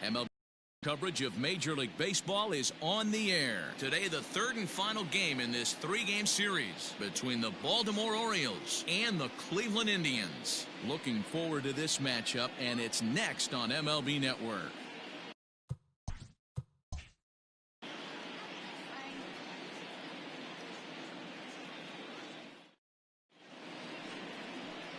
MLB coverage of Major League Baseball is on the air. Today, the third and final game in this three-game series between the Baltimore Orioles and the Cleveland Indians. Looking forward to this matchup, and it's next on MLB Network.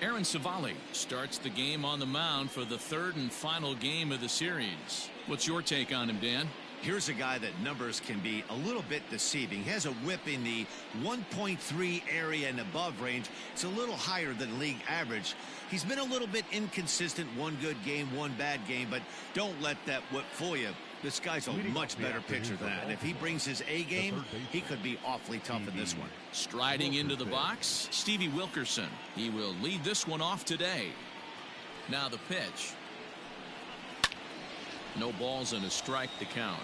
Aaron Savali starts the game on the mound for the third and final game of the series. What's your take on him, Dan? Here's a guy that numbers can be a little bit deceiving. He has a whip in the 1.3 area and above range. It's a little higher than league average. He's been a little bit inconsistent. One good game, one bad game, but don't let that whip fool you. This guy's a much better pitcher than that. And if he brings his A game, he could be awfully tough in this one. Striding into the box, Stevie Wilkerson. He will lead this one off today. Now the pitch. No balls and a strike to count.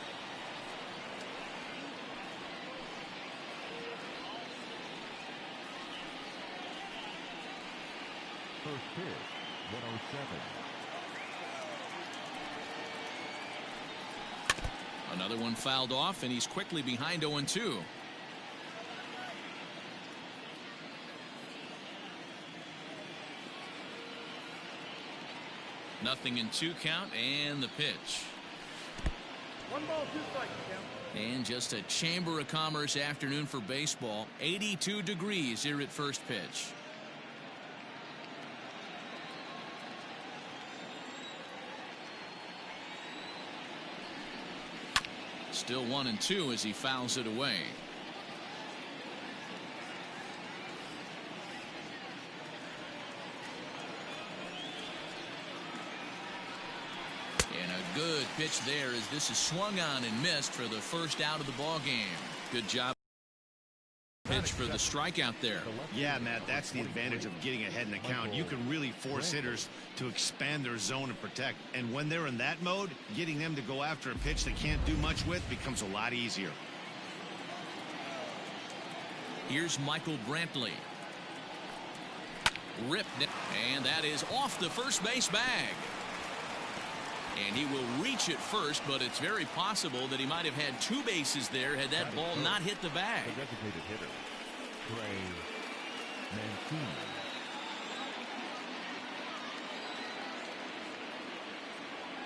First pitch, 107. Another one fouled off, and he's quickly behind 0-2. Nothing in 2 count, and the pitch. 1 ball, 2 strikes. And just a Chamber of Commerce afternoon for baseball. 82 degrees here at first pitch. Still 1-2 as he fouls it away. And a good pitch there as this is swung on and missed for the first out of the ball game. Good job. Pitch for the strikeout there. Yeah, Matt, that's the advantage of getting ahead in the count. You can really force hitters to expand their zone and protect. And when they're in that mode, getting them to go after a pitch they can't do much with becomes a lot easier. Here's Michael Brantley. Ripped it, and that is off the first base bag. And he will reach it first, but it's very possible that he might have had 2 bases there had that ball not hit the bag. The designated hitter, Trey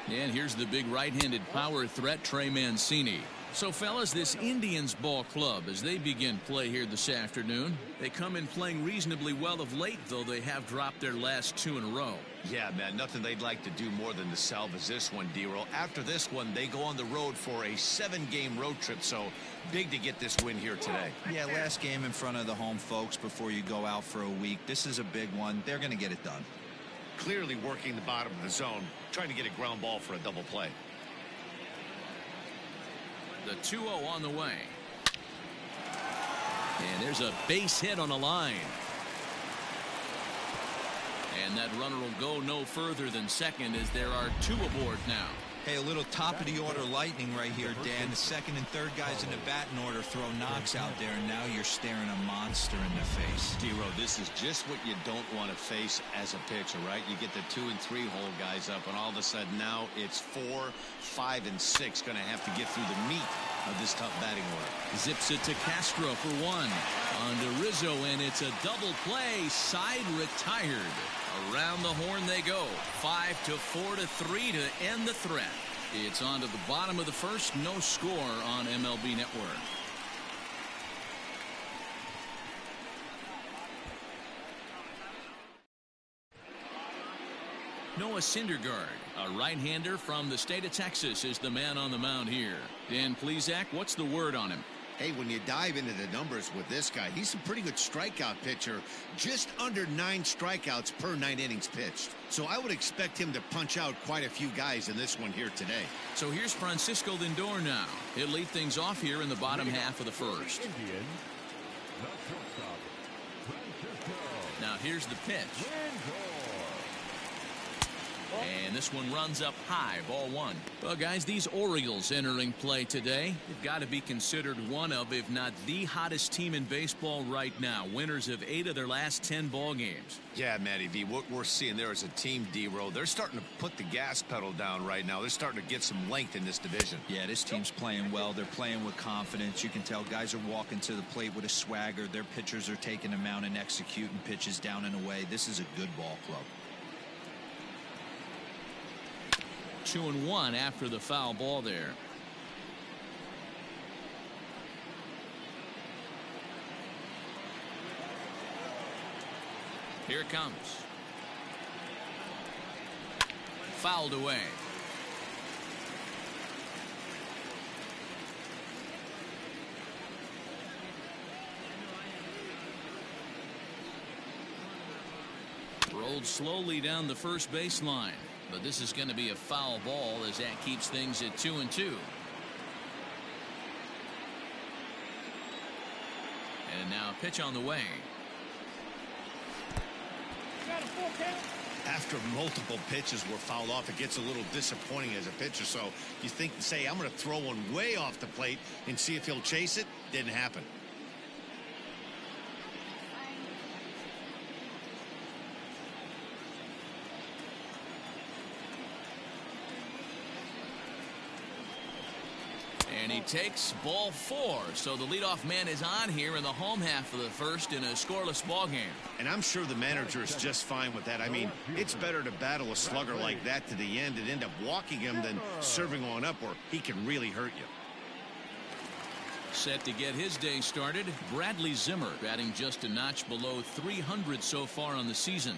Mancini. And here's the big right-handed power threat, Trey Mancini. So, fellas, this Indians ball club, as they begin play here this afternoon, they come in playing reasonably well of late, though they have dropped their last 2 in a row. Yeah, man, nothing they'd like to do more than to salvage this one, D-Roll. After this one, they go on the road for a 7-game road trip, so big to get this win here today. Yeah, last game in front of the home folks before you go out for a week. This is a big one. They're going to get it done. Clearly working the bottom of the zone, trying to get a ground ball for a double play. The 2-0 on the way. And there's a base hit on a line. And that runner will go no further than second as there are 2 aboard now. Hey, a little top of the order lightning right here, Dan. The second and third guys in the batting order throw knocks out there, and now you're staring a monster in the face. D-Row, this is just what you don't want to face as a pitcher, right? You get the 2 and 3 hole guys up, and all of a sudden now it's 4, 5, and 6 going to have to get through the meat of this tough batting order. Zips it to Castro for 1. On to Rizzo, and it's a double play. Side retired. Around the horn they go. 5-4-3 to end the threat. It's on to the bottom of the first. No score on MLB Network. Noah Syndergaard, a right-hander from the state of Texas, is the man on the mound here. Dan Plesac, what's the word on him? Hey, when you dive into the numbers with this guy, he's a pretty good strikeout pitcher, just under 9 strikeouts per 9 innings pitched. So I would expect him to punch out quite a few guys in this one here today. So here's Francisco Lindor now. He'll lead things off here in the bottom half of the first. Now here's the pitch. And this one runs up high, ball one. Well, guys, these Orioles entering play today, they've got to be considered one of, if not the hottest team in baseball right now. Winners of 8 of their last 10 ball games. Yeah, Matty V, what we're seeing there is a team, D-Row. They're starting to put the gas pedal down right now. They're starting to get some length in this division. Yeah, this team's playing well. They're playing with confidence. You can tell guys are walking to the plate with a swagger. Their pitchers are taking them out and executing pitches down and away. This is a good ball club. 2-1 after the foul ball there. Here it comes. Fouled away. Rolled slowly down the first baseline. But this is going to be a foul ball as that keeps things at 2-2. And now a pitch on the way. After multiple pitches were fouled off, it gets a little disappointing as a pitcher. So you think, say, I'm going to throw one way off the plate and see if he'll chase it. Didn't happen. And he takes ball 4. So the leadoff man is on here in the home half of the first in a scoreless ball game. And I'm sure the manager is just fine with that. I mean, it's better to battle a slugger like that to the end and end up walking him than serving on up, or he can really hurt you. Set to get his day started, Bradley Zimmer, batting just a notch below 300 so far on the season.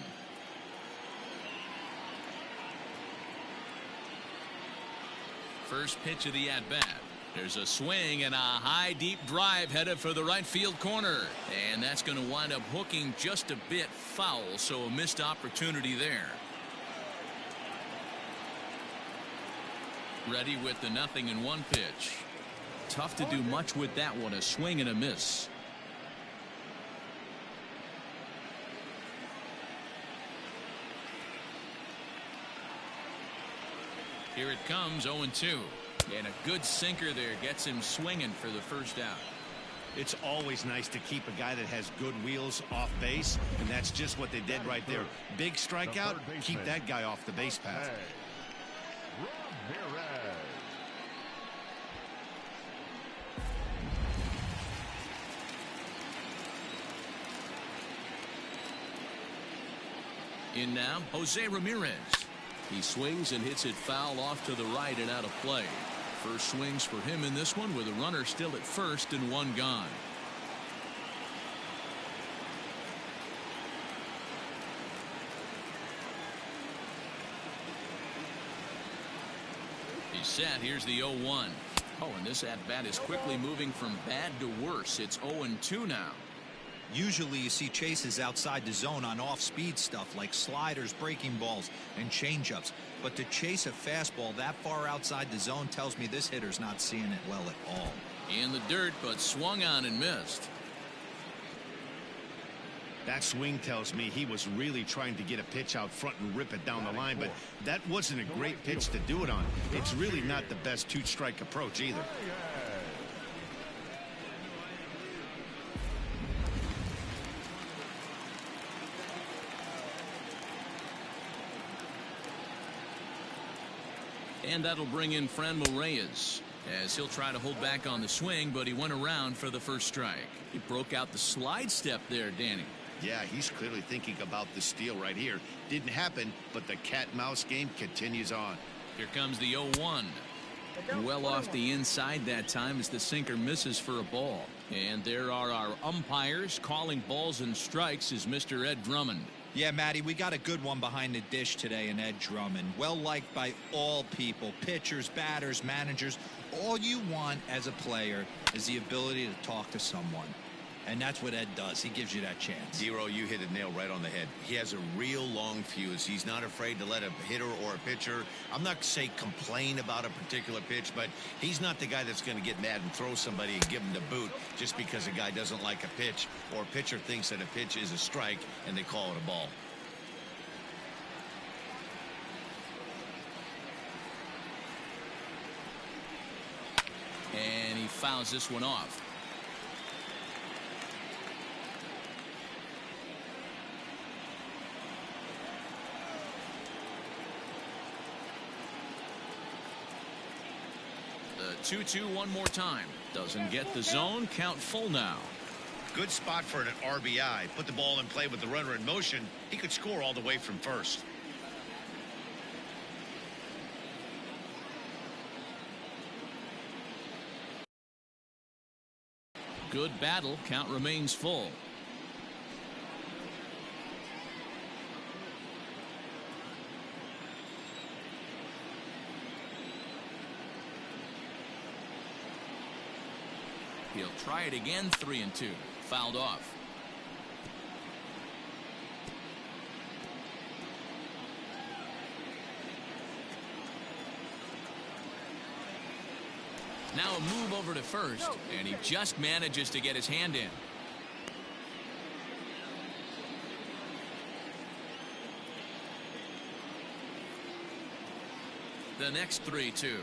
First pitch of the at-bat. There's a swing and a high deep drive headed for the right field corner, and that's going to wind up hooking just a bit foul, so a missed opportunity there. Ready with the 0-1 pitch. Tough to do much with that one. A swing and a miss. Here it comes, 0-2. And a good sinker there gets him swinging for the first out. It's always nice to keep a guy that has good wheels off base, and that's just what they did right there. Big strikeout, keep that guy off the base path. In now, Jose Ramirez. He swings and hits it foul off to the right and out of play. First swings for him in this one with a runner still at first and one gone. He's set. Here's the 0-1. Oh, and this at-bat is quickly moving from bad to worse. It's 0-2 now. Usually you see chases outside the zone on off-speed stuff like sliders, breaking balls, and changeups. But to chase a fastball that far outside the zone tells me this hitter's not seeing it well at all. In the dirt, but swung on and missed. That swing tells me he was really trying to get a pitch out front and rip it down the line, but that wasn't a great pitch to do it on. It's really not the best two-strike approach either. And that'll bring in Franmil Reyes as he'll try to hold back on the swing, but he went around for the first strike. He broke out the slide step there, Danny. Yeah, he's clearly thinking about the steal right here. Didn't happen, but the cat-mouse game continues on. Here comes the 0-1. Well off the inside that time as the sinker misses for a ball. And there are our umpires calling balls and strikes is Mr. Ed Drummond. Yeah, Matty, we got a good one behind the dish today in Ed Drummond. Well liked by all people, pitchers, batters, managers. All you want as a player is the ability to talk to someone. And that's what Ed does. He gives you that chance. Zero, you hit a nail right on the head. He has a real long fuse. He's not afraid to let a hitter or a pitcher, I'm not going to say complain about a particular pitch, but he's not the guy that's going to get mad and throw somebody and give him the boot just because a guy doesn't like a pitch or a pitcher thinks that a pitch is a strike and they call it a ball. And he fouls this one off. The 2-2 one more time. Doesn't get the zone. Count full now. Good spot for an RBI. Put the ball in play with the runner in motion. He could score all the way from first. Good battle. Count remains full. He'll try it again. 3-2. Fouled off. Now a move over to first, and he just manages to get his hand in. The next 3-2.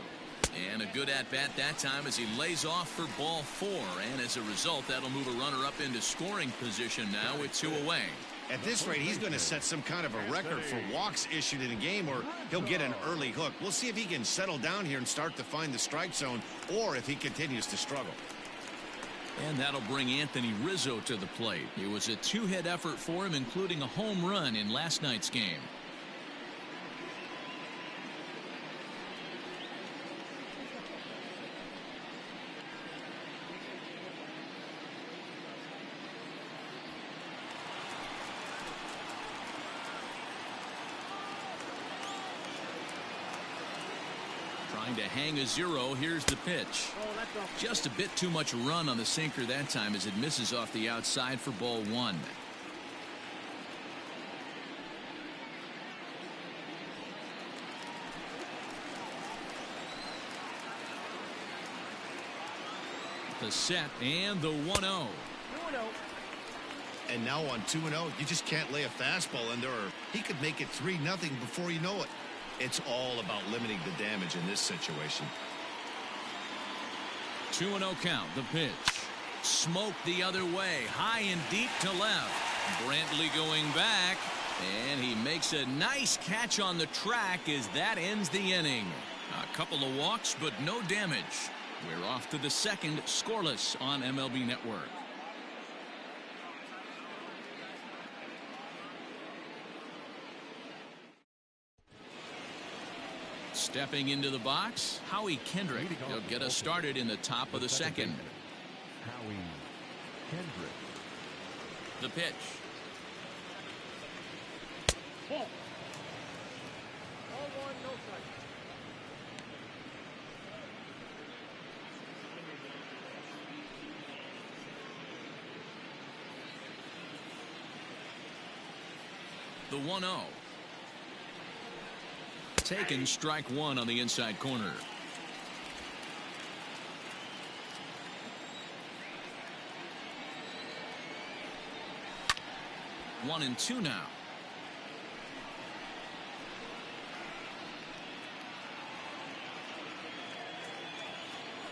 And a good at-bat that time as he lays off for ball 4. And as a result, that'll move a runner up into scoring position now with 2 away. At this rate, he's going to set some kind of a record for walks issued in a game, or he'll get an early hook. We'll see if he can settle down here and start to find the strike zone, or if he continues to struggle. And that'll bring Anthony Rizzo to the plate. It was a 2-hit effort for him, including a home run in last night's game. Trying to hang a 0. Here's the pitch. Just a bit too much run on the sinker that time as it misses off the outside for ball 1. The set and the 1-0. And now on 2-0, you just can't lay a fastball under her. He could make it 3-0 before you know it. It's all about limiting the damage in this situation. 2-0 count. The pitch. Smoke the other way. High and deep to left. Brantley going back. And he makes a nice catch on the track as that ends the inning. A couple of walks, but no damage. We're off to the second, scoreless on MLB Network. Stepping into the box, Howie Kendrick. He'll get us started in the top of the second. Howie Kendrick. The pitch. Ball. Ball 1, no strike. The 1-0. Taken, strike 1 on the inside corner. One and 2 now.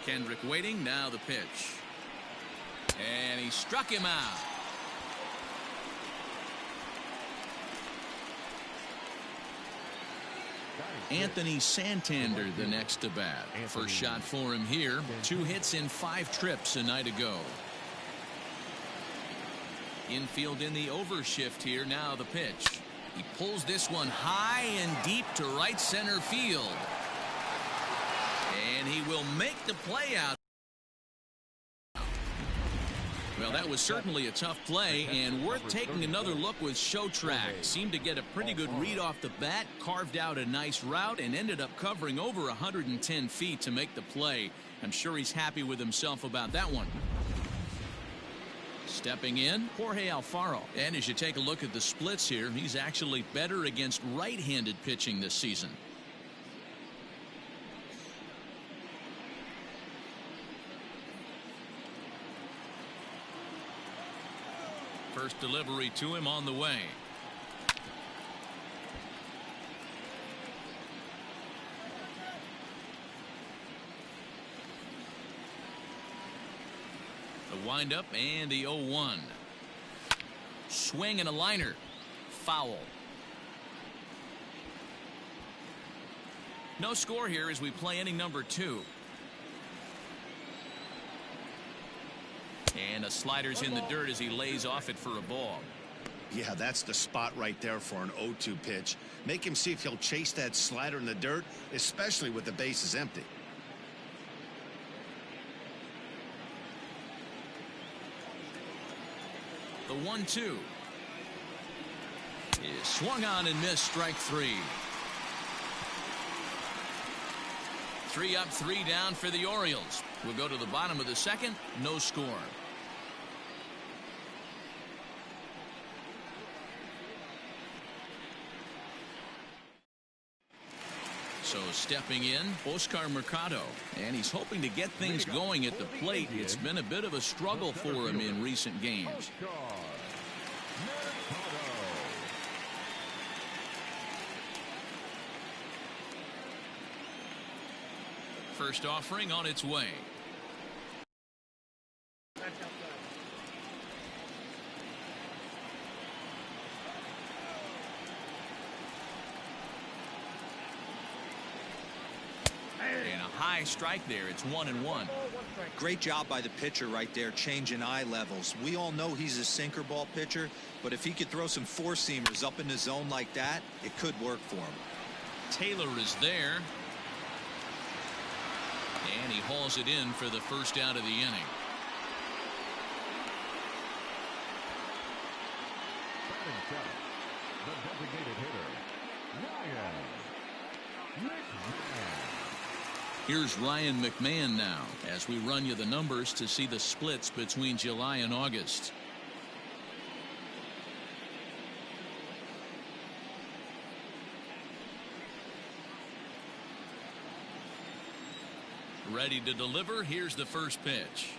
Kendrick waiting. Now the pitch. And he struck him out. Anthony Santander the next to bat. First shot for him here. 2 hits in 5 trips a night ago. Infield in the overshift here. Now the pitch. He pulls this one high and deep to right center field. And he will make the play out. Well, that was certainly a tough play, and worth taking another look with Show Track. Seemed to get a pretty good read off the bat, carved out a nice route, and ended up covering over 110 feet to make the play. I'm sure he's happy with himself about that one. Stepping in, Jorge Alfaro. And as you take a look at the splits here, he's actually better against right-handed pitching this season. First delivery to him on the way. The windup and the 0-1. Swing and a liner. Foul. No score here as we play inning number 2. And a slider's in the dirt as he lays off it for a ball. Yeah, that's the spot right there for an 0-2 pitch. Make him see if he'll chase that slider in the dirt, especially with the bases empty. The 1-2 is swung on and missed. Strike 3. 3 up, 3 down for the Orioles. We'll go to the bottom of the second. No score. So stepping in, Oscar Mercado, and he's hoping to get things going at the plate. It's been a bit of a struggle for him in recent games. First offering on its way. And a high strike there. It's 1-1. Great job by the pitcher right there, changing eye levels. We all know he's a sinker ball pitcher, but if he could throw some four-seamers up in the zone like that, it could work for him. Taylor is there. And he hauls it in for the first out of the inning. Batting seventh, the designated hitter, Ryan McMahon. Here's Ryan McMahon now as we run you the numbers to see the splits between July and August. Ready to deliver. Here's the first pitch.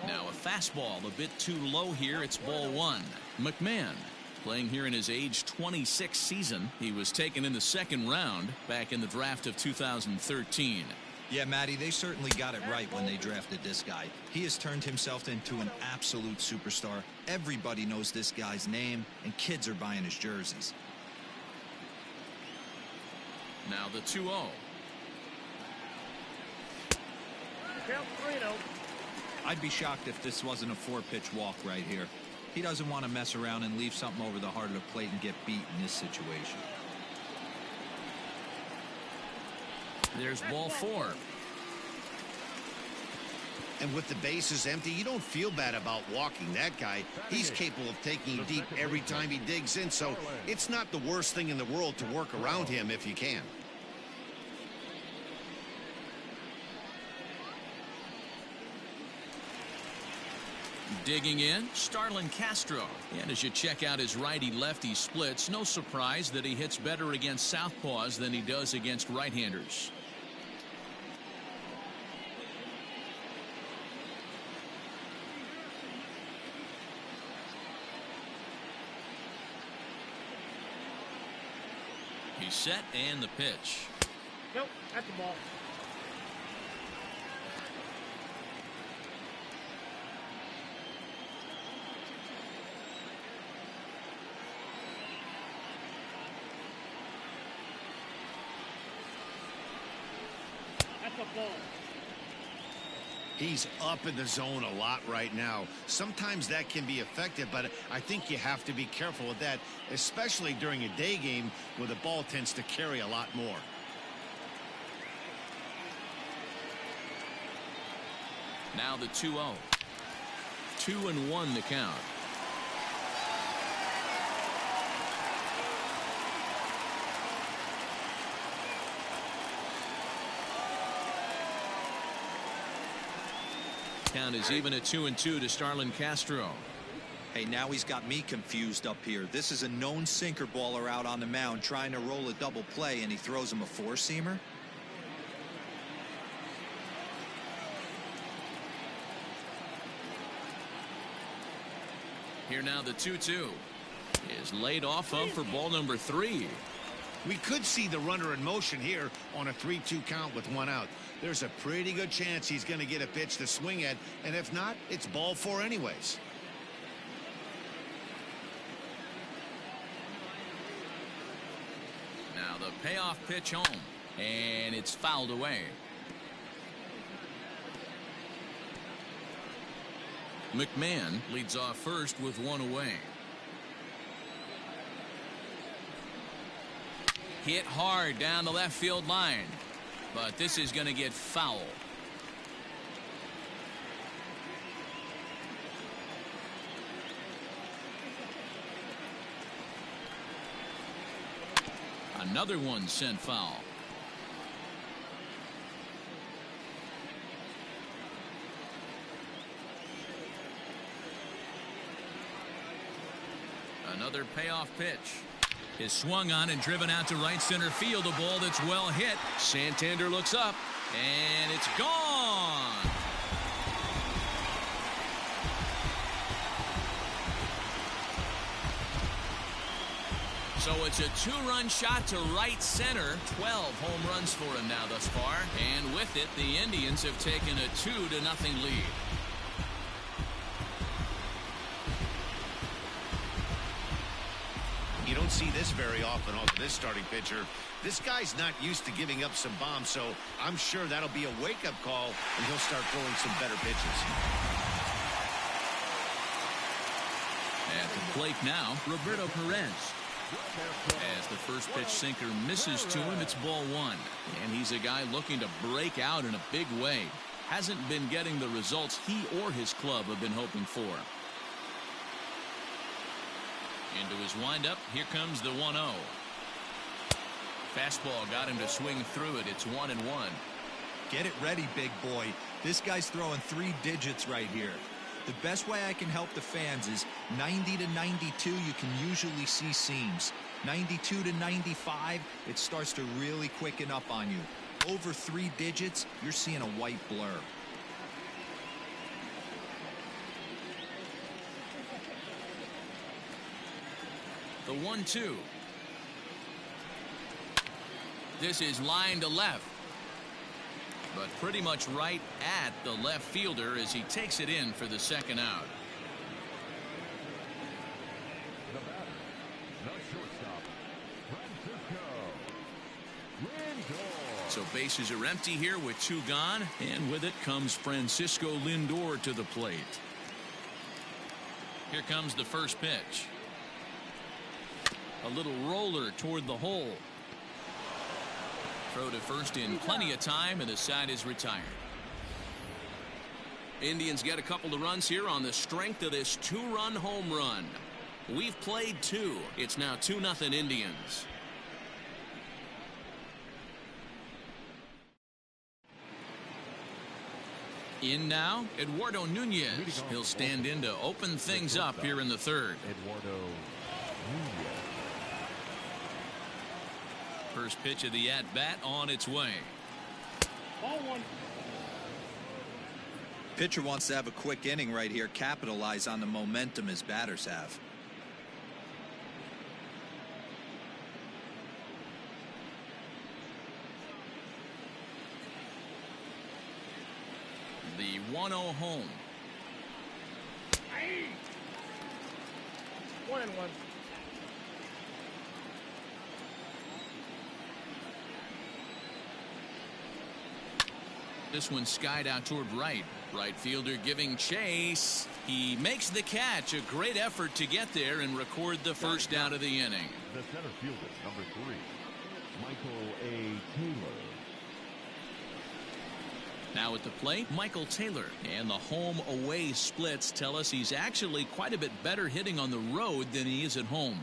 Now a fastball a bit too low here. It's ball 1. McMahon playing here in his age 26 season. He was taken in the second round back in the draft of 2013. Yeah, Matty, they certainly got it right when they drafted this guy. He has turned himself into an absolute superstar. Everybody knows this guy's name, and kids are buying his jerseys. Now the 2-0. Count 3-0. I'd be shocked if this wasn't a 4-pitch walk right here. He doesn't want to mess around and leave something over the heart of the plate and get beat in this situation. There's ball 4. And with the bases empty, you don't feel bad about walking that guy. He's capable of taking you deep every time he digs in, so it's not the worst thing in the world to work around him if you can. Digging in, Starlin Castro. And as you check out his righty-lefty splits, no surprise that he hits better against southpaws than he does against right-handers. He's set and the pitch. Nope, that's the ball. He's up in the zone a lot right now. Sometimes that can be effective, but I think you have to be careful with that, especially during a day game where the ball tends to carry a lot more. Now the 2-0. 2-1 the count. Count is even at 2-2 to Starlin Castro. Hey, now he's got me confused up here. This is a known sinker baller out on the mound trying to roll a double play, and he throws him a four-seamer. Here now the 2-2 is laid off of for ball number 3. We could see the runner in motion here on a 3-2 count with 1 out. There's a pretty good chance he's going to get a pitch to swing at, and if not, it's ball 4 anyways. Now the payoff pitch home, and it's fouled away. McMahon leads off first with 1 away. Hit hard down the left field line, but this is going to get foul. Another one sent foul. Another payoff pitch is swung on and driven out to right center field. A ball that's well hit. Santander looks up, and it's gone. So it's a 2-run shot to right center. 12 home runs for him now thus far. And with it, the Indians have taken a 2-0 lead. You don't see this very often off of this starting pitcher. This guy's not used to giving up some bombs, so I'm sure that'll be a wake-up call, and he'll start throwing some better pitches. At the plate now, Roberto Perez. As the first pitch sinker misses to him, it's ball 1. And he's a guy looking to break out in a big way. Hasn't been getting the results he or his club have been hoping for. Into his windup, here comes the 1-0. Fastball got him to swing through it. It's 1-1. Get it ready, big boy. This guy's throwing 3 digits right here. The best way I can help the fans is 90 to 92. You can usually see seams. 92 to 95, it starts to really quicken up on you. Over 3 digits, you're seeing a white blur. The 1-2. This is line to left, but pretty much right at the left fielder as he takes it in for the second out. The batter, the shortstop, Francisco Lindor. So bases are empty here with 2 gone, and with it comes Francisco Lindor to the plate. Here comes the first pitch. A little roller toward the hole. Throw to first in plenty of time, and the side is retired. Indians get a couple of runs here on the strength of this 2-run home run. We've played 2. It's now 2-0 Indians. In now, Eduardo Nunez. He'll stand in to open things up here in the third. Eduardo Nunez. First pitch of the at-bat on its way. Ball 1. Pitcher wants to have a quick inning right here, capitalize on the momentum his batters have. The 1-0 home. 1-1. This one skied out toward right. Right fielder giving chase. He makes the catch. A great effort to get there and record the first out of the inning. The center fielder, number 3, Michael A. Taylor. Now at the plate, Michael Taylor. And the home-away splits tell us he's actually quite a bit better hitting on the road than he is at home.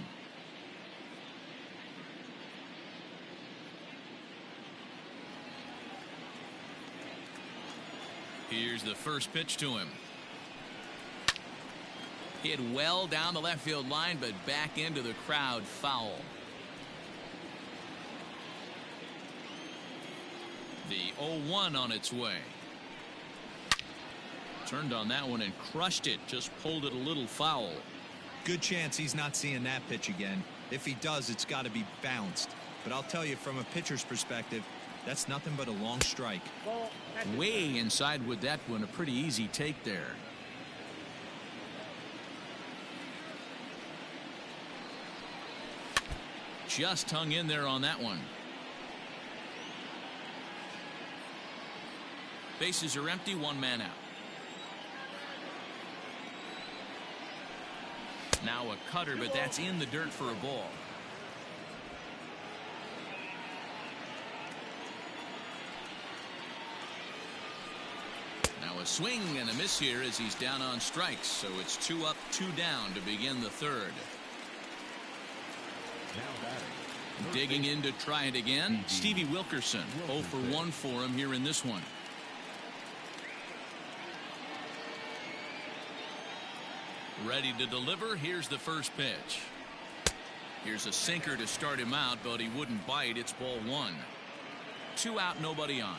Here's the first pitch to him. Hit well down the left field line, but back into the crowd, foul. The 0-1 on its way. Turned on that one and crushed it. Just pulled it a little foul. Good chance he's not seeing that pitch again. If he does, it's got to be bounced. But I'll tell you, from a pitcher's perspective, that's nothing but a long strike. Way inside with that one. A pretty easy take there. Just hung in there on that one. Bases are empty, one man out. Now a cutter, but that's in the dirt for a ball. Now a swing and a miss here as he's down on strikes. So it's 2 up, 2 down to begin the third. Digging in to try it again, Stevie Wilkerson. 0 for 1 for him here in this one. Ready to deliver. Here's the first pitch. Here's a sinker to start him out, but he wouldn't bite. It's ball 1. 2 out, nobody on.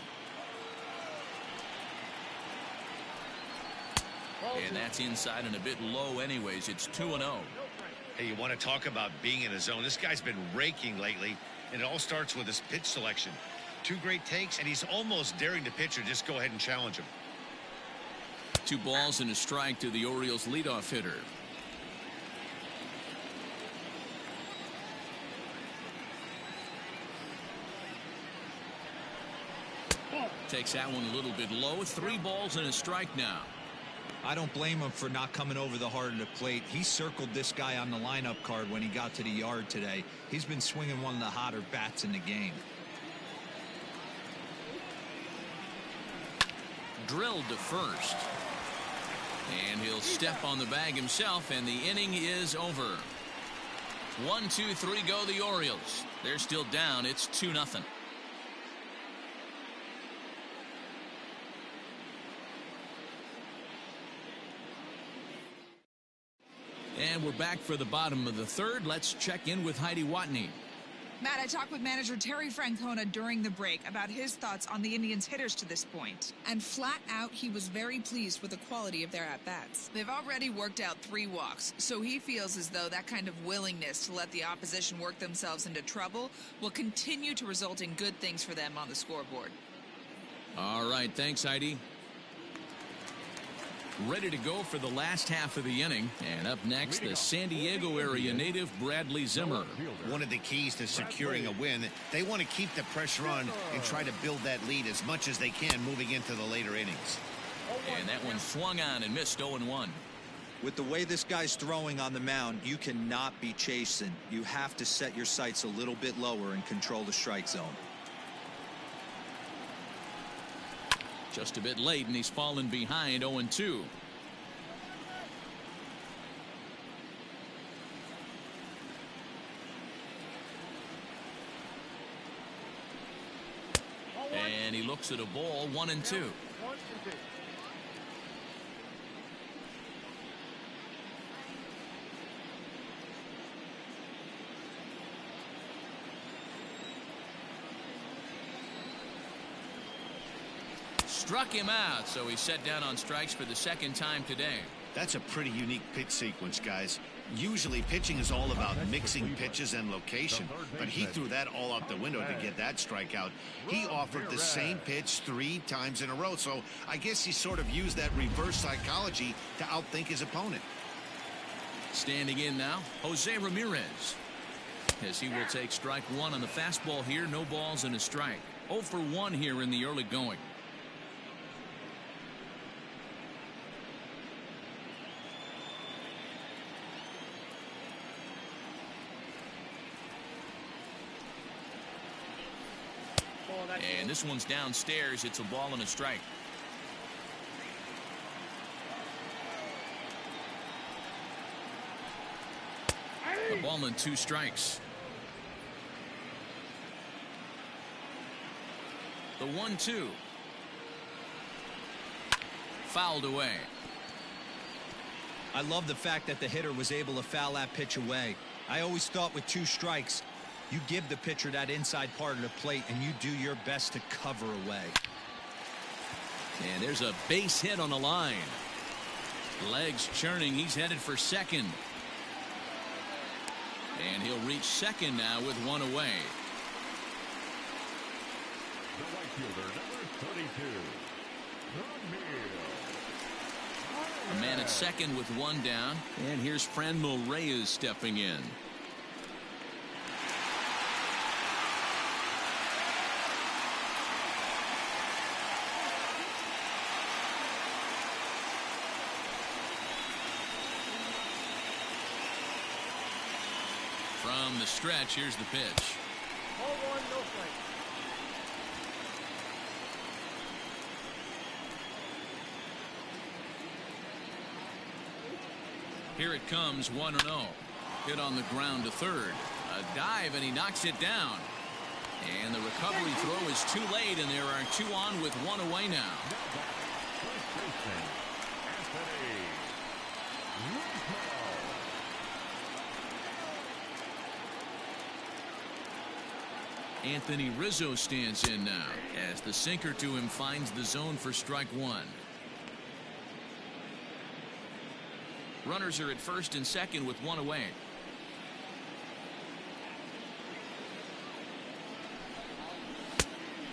And that's inside and a bit low anyways. It's 2-0. Hey, you want to talk about being in a zone? This guy's been raking lately, and it all starts with his pitch selection. 2 great takes, and he's almost daring the pitcher just go ahead and challenge him. 2 balls and a strike to the Orioles leadoff hitter. Takes that one a little bit low. 3 balls and a strike now. I don't blame him for not coming over the heart of the plate. He circled this guy on the lineup card when he got to the yard today. He's been swinging one of the hotter bats in the game. Drilled to first. And he'll step on the bag himself, and the inning is over. 1, 2, 3 go the Orioles. They're still down. It's 2-0. And we're back for the bottom of the third. Let's check in with Heidi Watney. Matt, I talked with manager Terry Francona during the break about his thoughts on the Indians' hitters to this point. And flat out, he was very pleased with the quality of their at-bats. They've already worked out 3 walks, so he feels as though that kind of willingness to let the opposition work themselves into trouble will continue to result in good things for them on the scoreboard. All right, thanks, Heidi. Ready to go for the last half of the inning. And up next, the San Diego area native Bradley Zimmer. One of the keys to securing a win, they want to keep the pressure on and try to build that lead as much as they can moving into the later innings. And that one swung on and missed. 0-1. With the way this guy's throwing on the mound, you cannot be chasing. You have to set your sights a little bit lower and control the strike zone. Just a bit late, and he's fallen behind. 0-2. And he looks at a ball. 1-2. Struck him out, so he's set down on strikes for the second time today. That's a pretty unique pitch sequence, guys. Usually pitching is all about mixing pitches and location, but he threw that all out the window to get that strikeout. He offered the same pitch 3 times in a row, so I guess he sort of used that reverse psychology to outthink his opponent. Standing in now, Jose Ramirez, as he will take strike 1 on the fastball here. No balls and a strike. 0 for 1 here in the early going. And this one's downstairs. It's a ball and a strike. A ball and 2 strikes. The 1-2. Fouled away. I love the fact that the hitter was able to foul that pitch away. I always thought with 2 strikes, you give the pitcher that inside part of the plate and you do your best to cover away. And there's a base hit on the line. Legs churning. He's headed for second. And he'll reach second now with 1 away. The right fielder, number 32, A man at second with one down. And here's Franmil Reyes stepping in. From the stretch, here's the pitch. 0-1, no strike. Here it comes, 1-0. Hit on the ground to third. A dive, and he knocks it down. And the recovery throw is too late, and there are two on with one away now. Anthony Rizzo stands in now as the sinker to him finds the zone for strike one. Runners are at first and second with one away.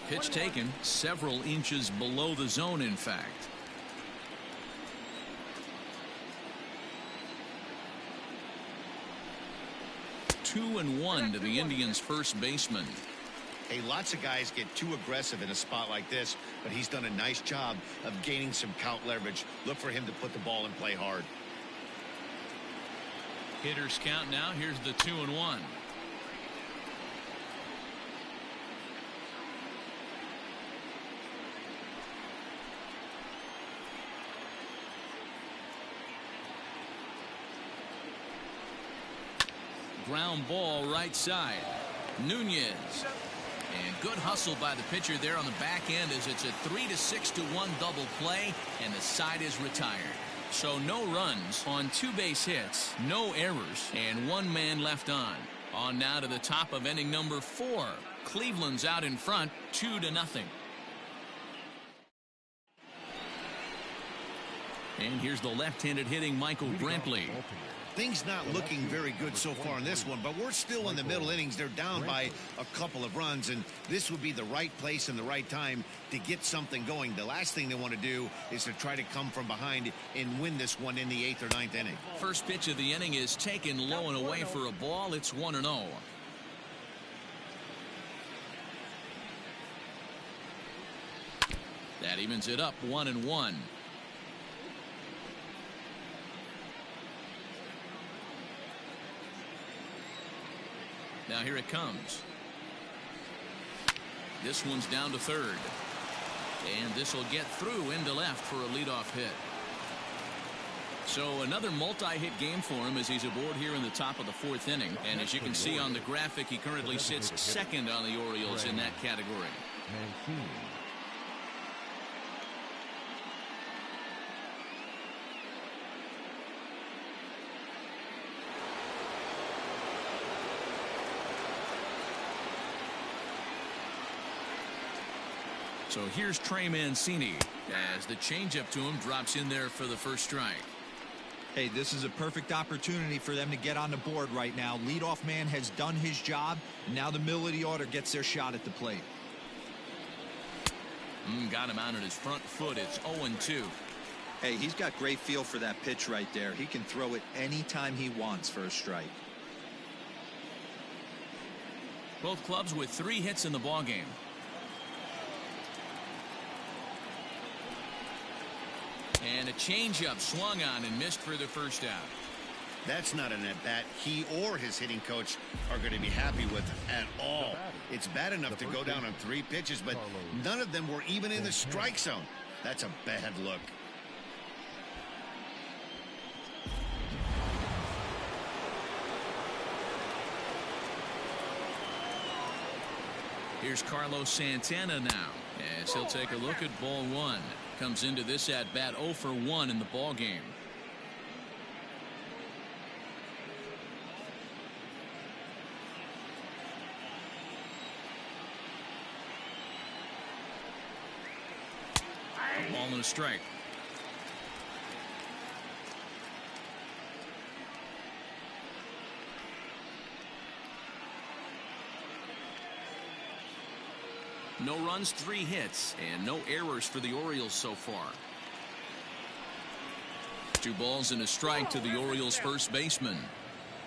Pitch taken several inches below the zone, in fact. Two and one to the Indians' first baseman. Hey, lots of guys get too aggressive in a spot like this, but he's done a nice job of gaining some count leverage. Look for him to put the ball in play hard. Hitters count now. Here's the 2-1. Ground ball right side. Nunez. And good hustle by the pitcher there on the back end as it's a 3-6-1 double play, and the side is retired. So no runs on two base hits, no errors, and one man left on. On now to the top of inning number 4. Cleveland's out in front, 2-0. And here's the left-handed hitting Michael Brantley. Things not looking very good so far in this one, but we're still in the middle innings. They're down by a couple of runs, and this would be the right place and the right time to get something going. The last thing they want to do is to try to come from behind and win this one in the 8th or 9th inning. First pitch of the inning is taken low and away for a ball. It's 1-0. That evens it up 1-1. Now here it comes. This one's down to third. And this will get through into left for a leadoff hit. So another multi-hit game for him as he's aboard here in the top of the 4th inning. And as you can see on the graphic, he currently sits second on the Orioles in that category. So here's Trey Mancini as the changeup to him drops in there for the first strike. Hey, this is a perfect opportunity for them to get on the board right now. Leadoff man has done his job, and now the middle of the order gets their shot at the plate. Got him out on his front foot. It's 0-2. Hey, he's got great feel for that pitch right there. He can throw it anytime he wants for a strike. Both clubs with 3 hits in the ballgame. And a changeup swung on and missed for the first out. That's not an at-bat he or his hitting coach are going to be happy with at all. It's bad enough to go down on 3 pitches, but none of them were even in the strike zone. That's a bad look. Here's Carlos Santana now as he'll take a look at ball 1. Comes into this at bat 0 for 1 in the ball game. A ball and a strike. No runs, 3 hits, and no errors for the Orioles so far. 2 balls and a strike to the Orioles first baseman.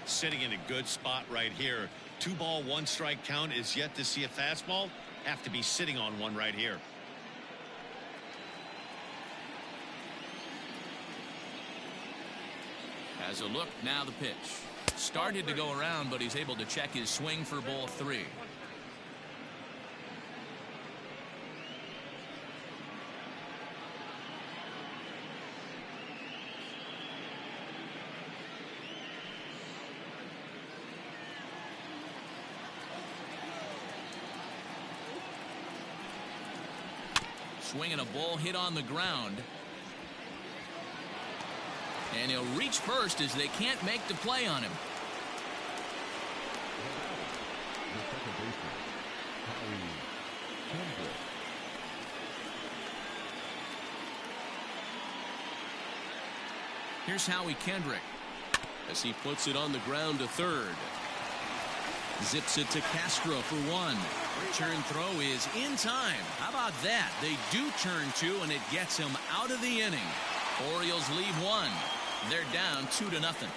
Sitting in a good spot right here. 2 ball, 1 strike count is yet to see a fastball. Have to be sitting on one right here. Has a look, now the pitch. Started to go around, but he's able to check his swing for ball 3. Swinging a ball hit on the ground. And he'll reach first as they can't make the play on him. Here's Howie Kendrick as he puts it on the ground to third. Zips it to Castro for 1. Return throw is in time. How about that? They do turn 2, and it gets him out of the inning. Orioles lead 1. They're down 2-0.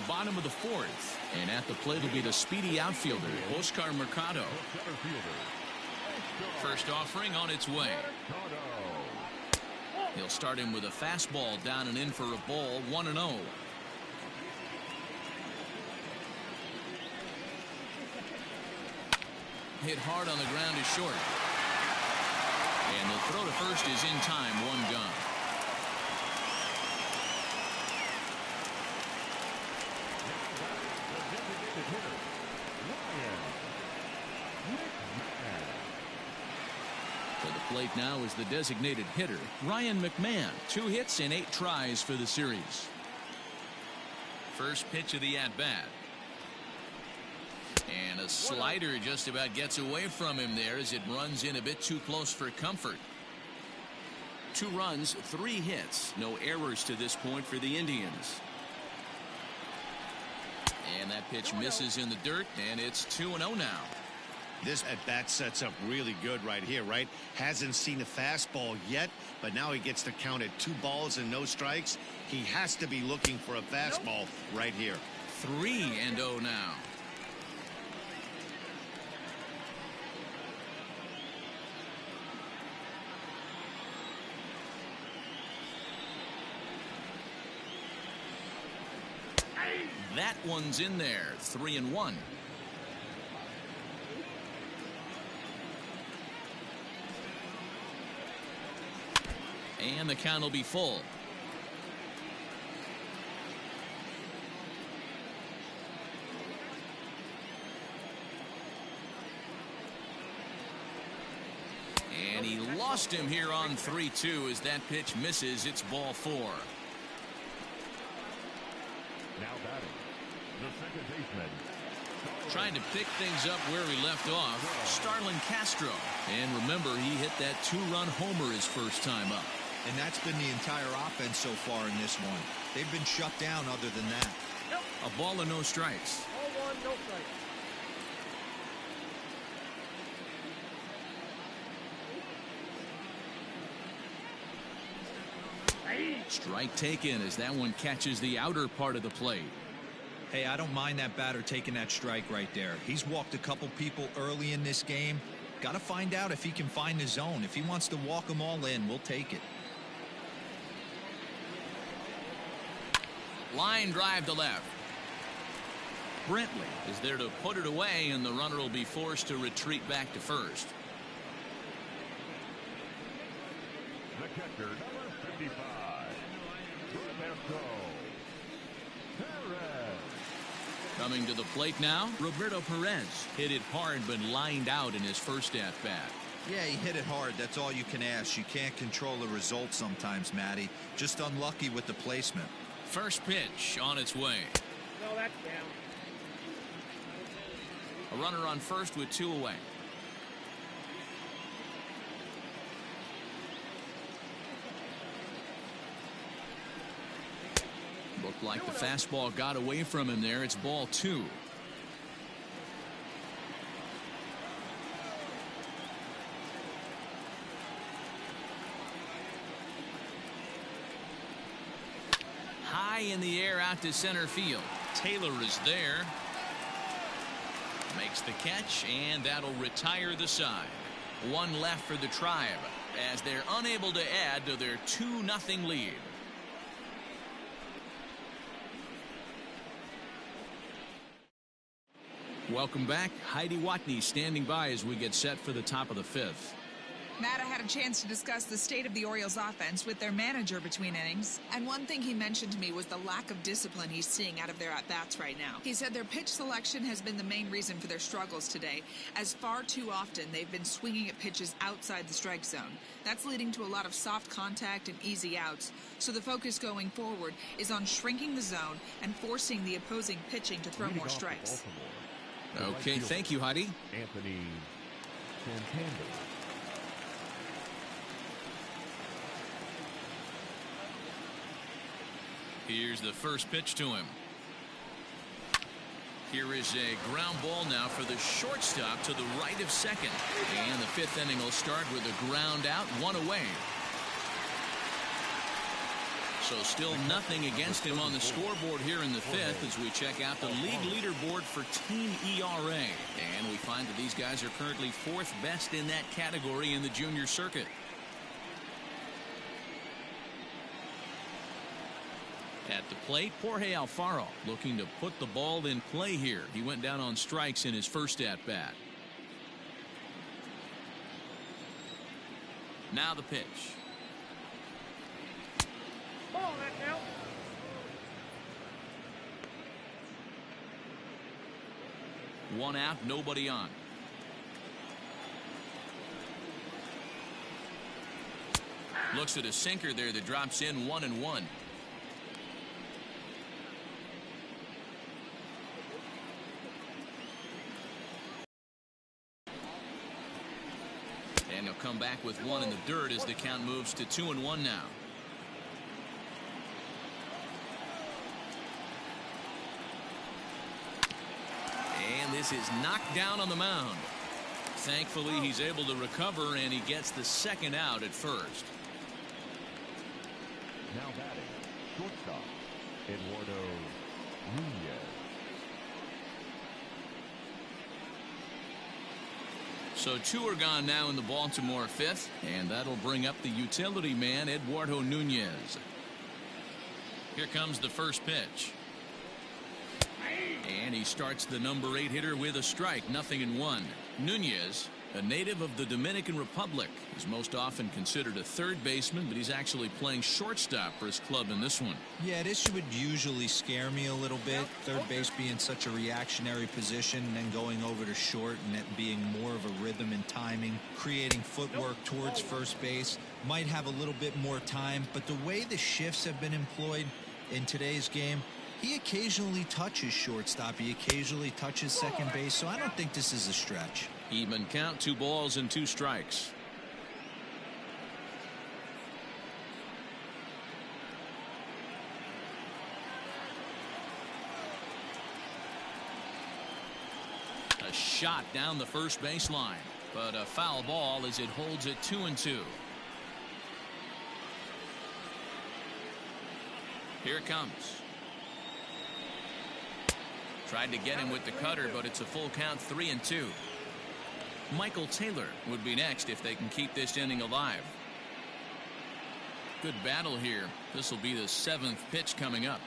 Bottom of the 4th, and at the plate will be the speedy outfielder, Oscar Mercado. First offering on its way. He'll start him with a fastball down and in for a ball, 1-0. Hit hard on the ground is short. And the throw to first is in time, 1 gone. To the plate now is the designated hitter, Ryan McMahon. 2 hits and 8 tries for the series. First pitch of the at-bat. And a slider just about gets away from him there as it runs in a bit too close for comfort. 2 runs, 3 hits. No errors to this point for the Indians. And that pitch misses in the dirt, and it's 2-0 now. This at-bat sets up really good right here, right? Hasn't seen a fastball yet, but now he gets to count at 2 balls and no strikes. He has to be looking for a fastball right here. 3-0 now. That one's in there. 3-1. And the count will be full. And he lost him here on 3-2 as that pitch misses. It's ball 4. Now batting, the second baseman. Trying to pick things up where he left off, Starlin Castro. And remember, he hit that 2-run homer his first time up. And that's been the entire offense so far in this one. They've been shut down other than that. A ball and no strikes. Ball 1, no strikes. Strike taken as that one catches the outer part of the plate. Hey, I don't mind that batter taking that strike right there. He's walked a couple people early in this game. Got to find out if he can find the zone. If he wants to walk them all in, we'll take it. Line drive to left. Brentley is there to put it away, and the runner will be forced to retreat back to first. The catcher, number 55, Roberto Perez. Coming to the plate now, Roberto Perez. Hit it hard but lined out in his first at-bat. Yeah, he hit it hard. That's all you can ask. You can't control the result sometimes, Matty. Just unlucky with the placement. First pitch on its way. No, that's down. A runner on first with 2 away. Looked like the fastball got away from him there. It's ball 2. out to center field. Taylor is there. Makes the catch, and that'll retire the side. One left for the Tribe as they're unable to add to their 2-0 lead. Welcome back. Heidi Watney standing by as we get set for the top of the 5th. Matt, I had a chance to discuss the state of the Orioles offense with their manager between innings. And one thing he mentioned to me was the lack of discipline he's seeing out of their at-bats right now. He said their pitch selection has been the main reason for their struggles today, as far too often they've been swinging at pitches outside the strike zone. That's leading to a lot of soft contact and easy outs. So the focus going forward is on shrinking the zone and forcing the opposing pitching to throw more strikes. Okay, thank you, Heidi. Anthony Santander. Here's the first pitch to him. Here is a ground ball now for the shortstop to the right of second. And the 5th inning will start with a ground out, 1 away. So still nothing against him on the scoreboard here in the 5th as we check out the league leaderboard for team ERA. And we find that these guys are currently 4th best in that category in the junior circuit. At the plate, Jorge Alfaro looking to put the ball in play here. He went down on strikes in his first at-bat. Now the pitch. Ball, that now. One out, nobody on. Looks at a sinker there that drops in 1-1. And he'll come back with one in the dirt as the count moves to 2-1 now. And this is knocked down on the mound. Thankfully, he's able to recover, and he gets the second out at first. Now batting, shortstop, Eduardo Nunez. So 2 are gone now in the Baltimore 5th, and that'll bring up the utility man, Eduardo Nunez. Here comes the first pitch. And he starts the number 8 hitter with a strike, 0-1. Nunez, a native of the Dominican Republic, is most often considered a third baseman, but he's actually playing shortstop for his club in this one. Yeah, this would usually scare me a little bit. Third base being such a reactionary position, and then going over to short and it being more of a rhythm and timing, creating footwork towards first base. Might have a little bit more time, but the way the shifts have been employed in today's game, he occasionally touches shortstop. He occasionally touches second base, so I don't think this is a stretch. Even count, 2 balls and 2 strikes. A shot down the first baseline, but a foul ball as it holds it 2-2. Here it comes. Tried to get him with the cutter, but it's a full count, 3-2. Michael Taylor would be next if they can keep this inning alive. Good battle here. This will be the 7th pitch coming up.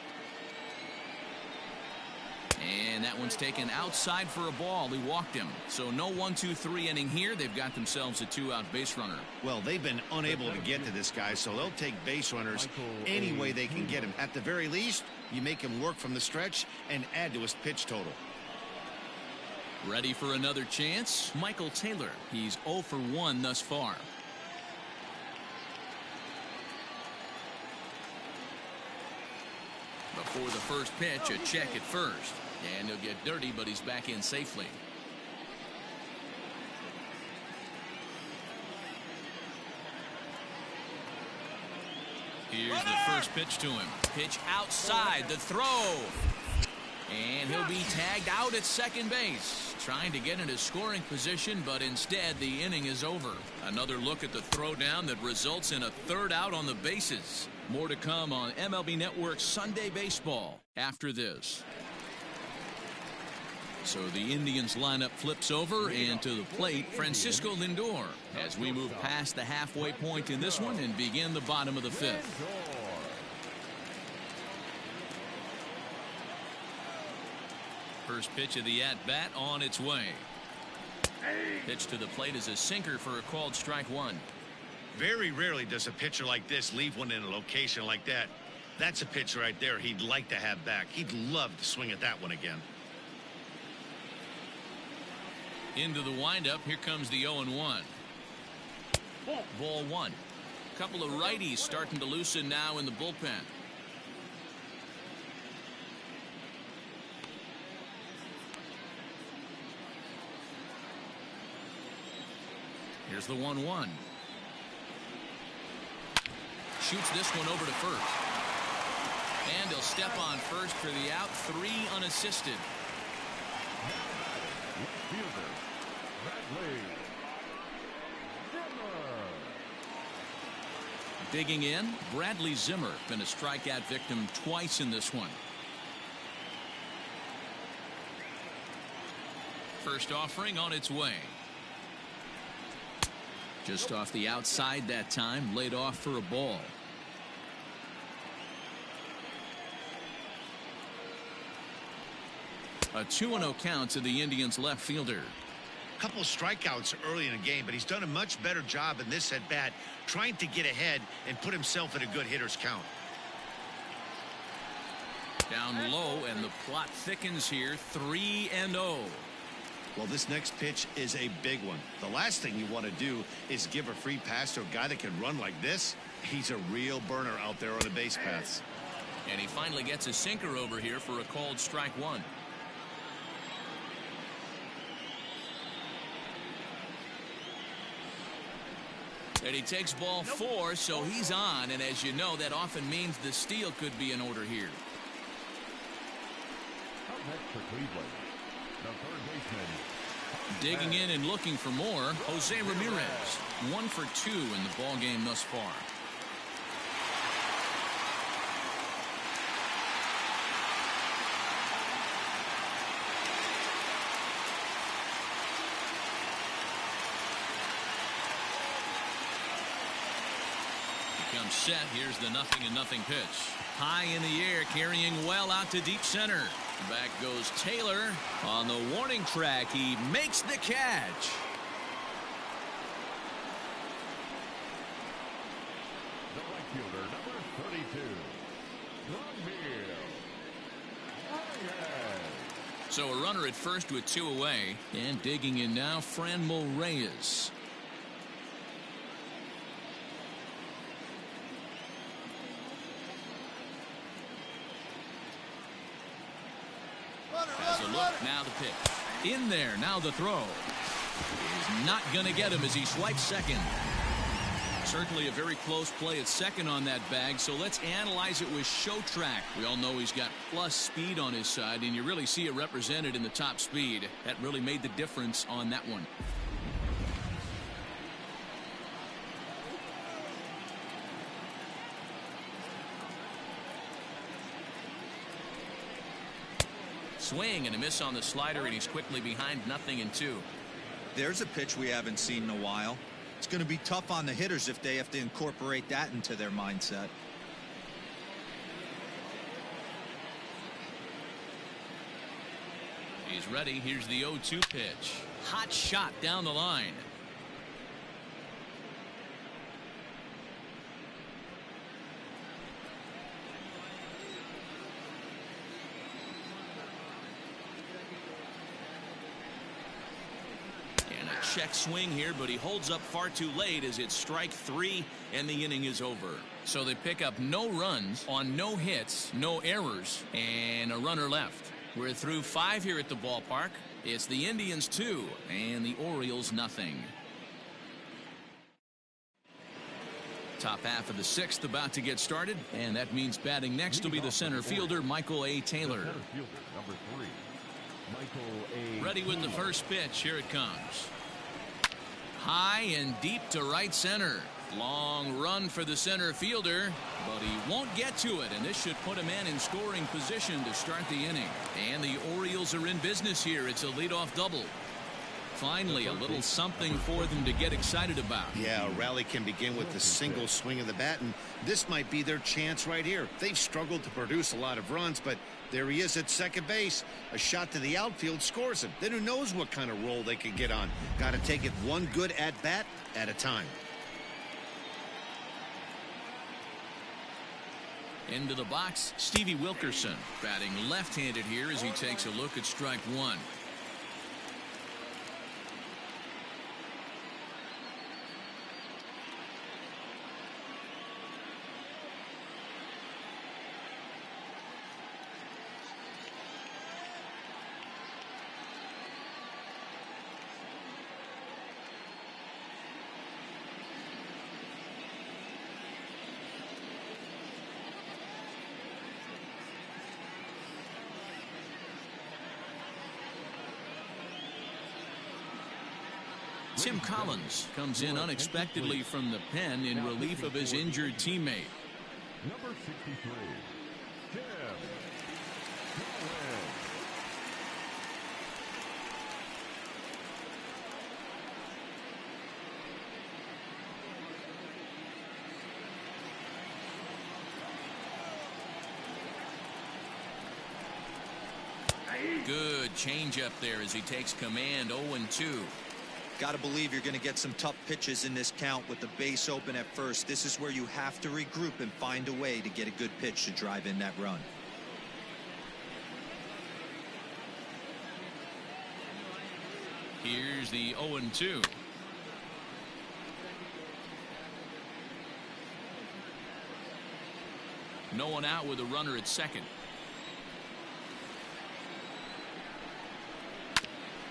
And that one's taken outside for a ball. He walked him. So no 1-2-3 inning here. They've got themselves a 2-out base runner. Well, they've been unable to get to this guy, so they'll take base runners any way they can get him. At the very least, you make him work from the stretch and add to his pitch total. Ready for another chance? Michael Taylor. He's 0 for 1 thus far. Before the first pitch, a check at first. And he'll get dirty, but he's back in safely. Here's the first pitch to him. Pitch outside, the throw. And he'll be tagged out at second base. Trying to get into scoring position, but instead the inning is over. Another look at the throw down that results in a 3rd out on the bases. More to come on MLB Network Sunday Baseball after this. So the Indians lineup flips over, and to the plate, Francisco Lindor, as we move past the halfway point in this one and begin the bottom of the fifth. First pitch of the at-bat on its way. Pitch to the plate is a sinker for a called strike one. Very rarely does a pitcher like this leave one in a location like that. That's a pitch right there he'd like to have back. He'd love to swing at that one again. Into the windup. Here comes the 0-1. Ball one. Couple of righties starting to loosen now in the bullpen. Here's the 1-1. Shoots this one over to first. And he'll step on first for the out. 3 unassisted. Fielder, Bradley Zimmer. Digging in, Bradley Zimmer, been a strikeout victim twice in this one. First offering on its way. Just off the outside that time, laid off for a ball. A 2-0 count to the Indians left fielder. Couple of strikeouts early in the game, but he's done a much better job in this at bat, trying to get ahead and put himself in a good hitter's count. Down low, and the plot thickens here. 3-0. Well, this next pitch is a big one. The last thing you want to do is give a free pass to a guy that can run like this. He's a real burner out there on the base paths. And he finally gets a sinker over here for a called strike one. And he takes ball 4, so he's on. And as you know, that often means the steal could be in order here. Up next for Cleveland, the third baseman. Digging in and looking for more, Jose Ramirez. 1 for 2 in the ball game thus far. Comes set. Here's the 0-0 pitch. High in the air, carrying well out to deep center. Back goes Taylor on the warning track. He makes the catch. The right fielder, number 32, Ryan. So a runner at first with 2 away, and digging in now, Franmil Reyes. Has a look, now the pitch. In there, now the throw. He's not going to get him as he swipes second. Certainly a very close play at second on that bag, so let's analyze it with show track. We all know he's got plus speed on his side, and you really see it represented in the top speed. That really made the difference on that one. Swing and a miss on the slider, and he's quickly behind 0-2. There's a pitch we haven't seen in a while. It's going to be tough on the hitters if they have to incorporate that into their mindset. He's ready. Here's the 0-2 pitch. Hot shot down the line. Check swing here, but he holds up far too late as it's strike 3 and the inning is over. So they pick up no runs on no hits, no errors, and a runner left. We're through 5 here at the ballpark. It's the Indians 2 and the Orioles 0. Top half of the 6th about to get started, and that means batting next will be the center fielder, Michael A. Taylor. Center fielder, number 3, Michael A. Ready with the first pitch. Here it comes. High and deep to right center. Long run for the center fielder, but he won't get to it, and this should put a man in scoring position to start the inning. And the Orioles are in business here. It's a leadoff double. Finally, a little something for them to get excited about. Yeah, a rally can begin with a single swing of the bat, and this might be their chance right here. They've struggled to produce a lot of runs, but there he is at second base. A shot to the outfield scores him. Then who knows what kind of roll they can get on. Got to take it one good at-bat at a time. Into the box, Stevie Wilkerson, batting left-handed here as he takes a look at strike one. Tim Collins comes in unexpectedly from the pen in relief of his injured teammate. Number 63, Tim Collins. Good changeup there as he takes command. 0-2. Got to believe you're going to get some tough pitches in this count with the base open at first. This is where you have to regroup and find a way to get a good pitch to drive in that run. Here's the 0-2. No one out with a runner at second.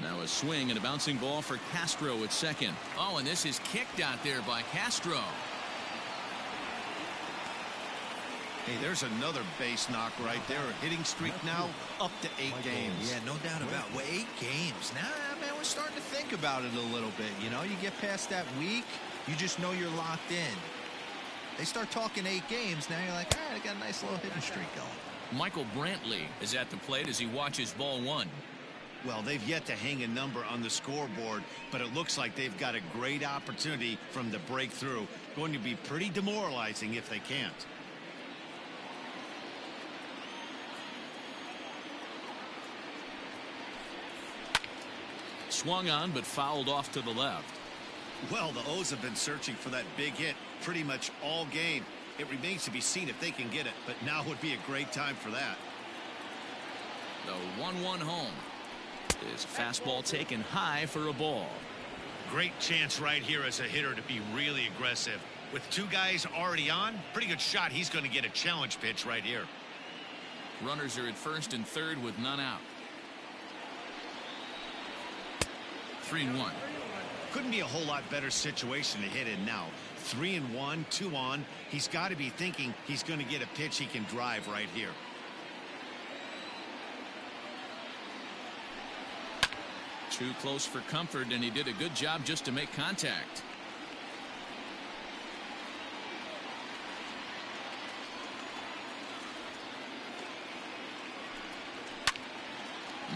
Now a swing and a bouncing ball for Castro at second. Oh, and this is kicked out there by Castro. Hey, there's another base knock right there. A hitting streak now up to 8 games. Yeah, no doubt about it. Well, 8 games. Now, man, we're starting to think about it a little bit. You know, you get past that week, you just know you're locked in. They start talking 8 games, now you're like, all right, I got a nice little hitting streak going. Michael Brantley is at the plate as he watches ball one. Well, they've yet to hang a number on the scoreboard, but it looks like they've got a great opportunity from the breakthrough. Going to be pretty demoralizing if they can't. Swung on but fouled off to the left. Well, the O's have been searching for that big hit pretty much all game. It remains to be seen if they can get it, but now would be a great time for that. The 1-1 home. Is fastball taken high for a ball. Great chance right here as a hitter to be really aggressive. With 2 guys already on, pretty good shot. He's going to get a challenge pitch right here. Runners are at first and third with none out. 3-1. Couldn't be a whole lot better situation to hit in now. 3-1, 2 on. He's got to be thinking he's going to get a pitch he can drive right here. Too close for comfort, and he did a good job just to make contact.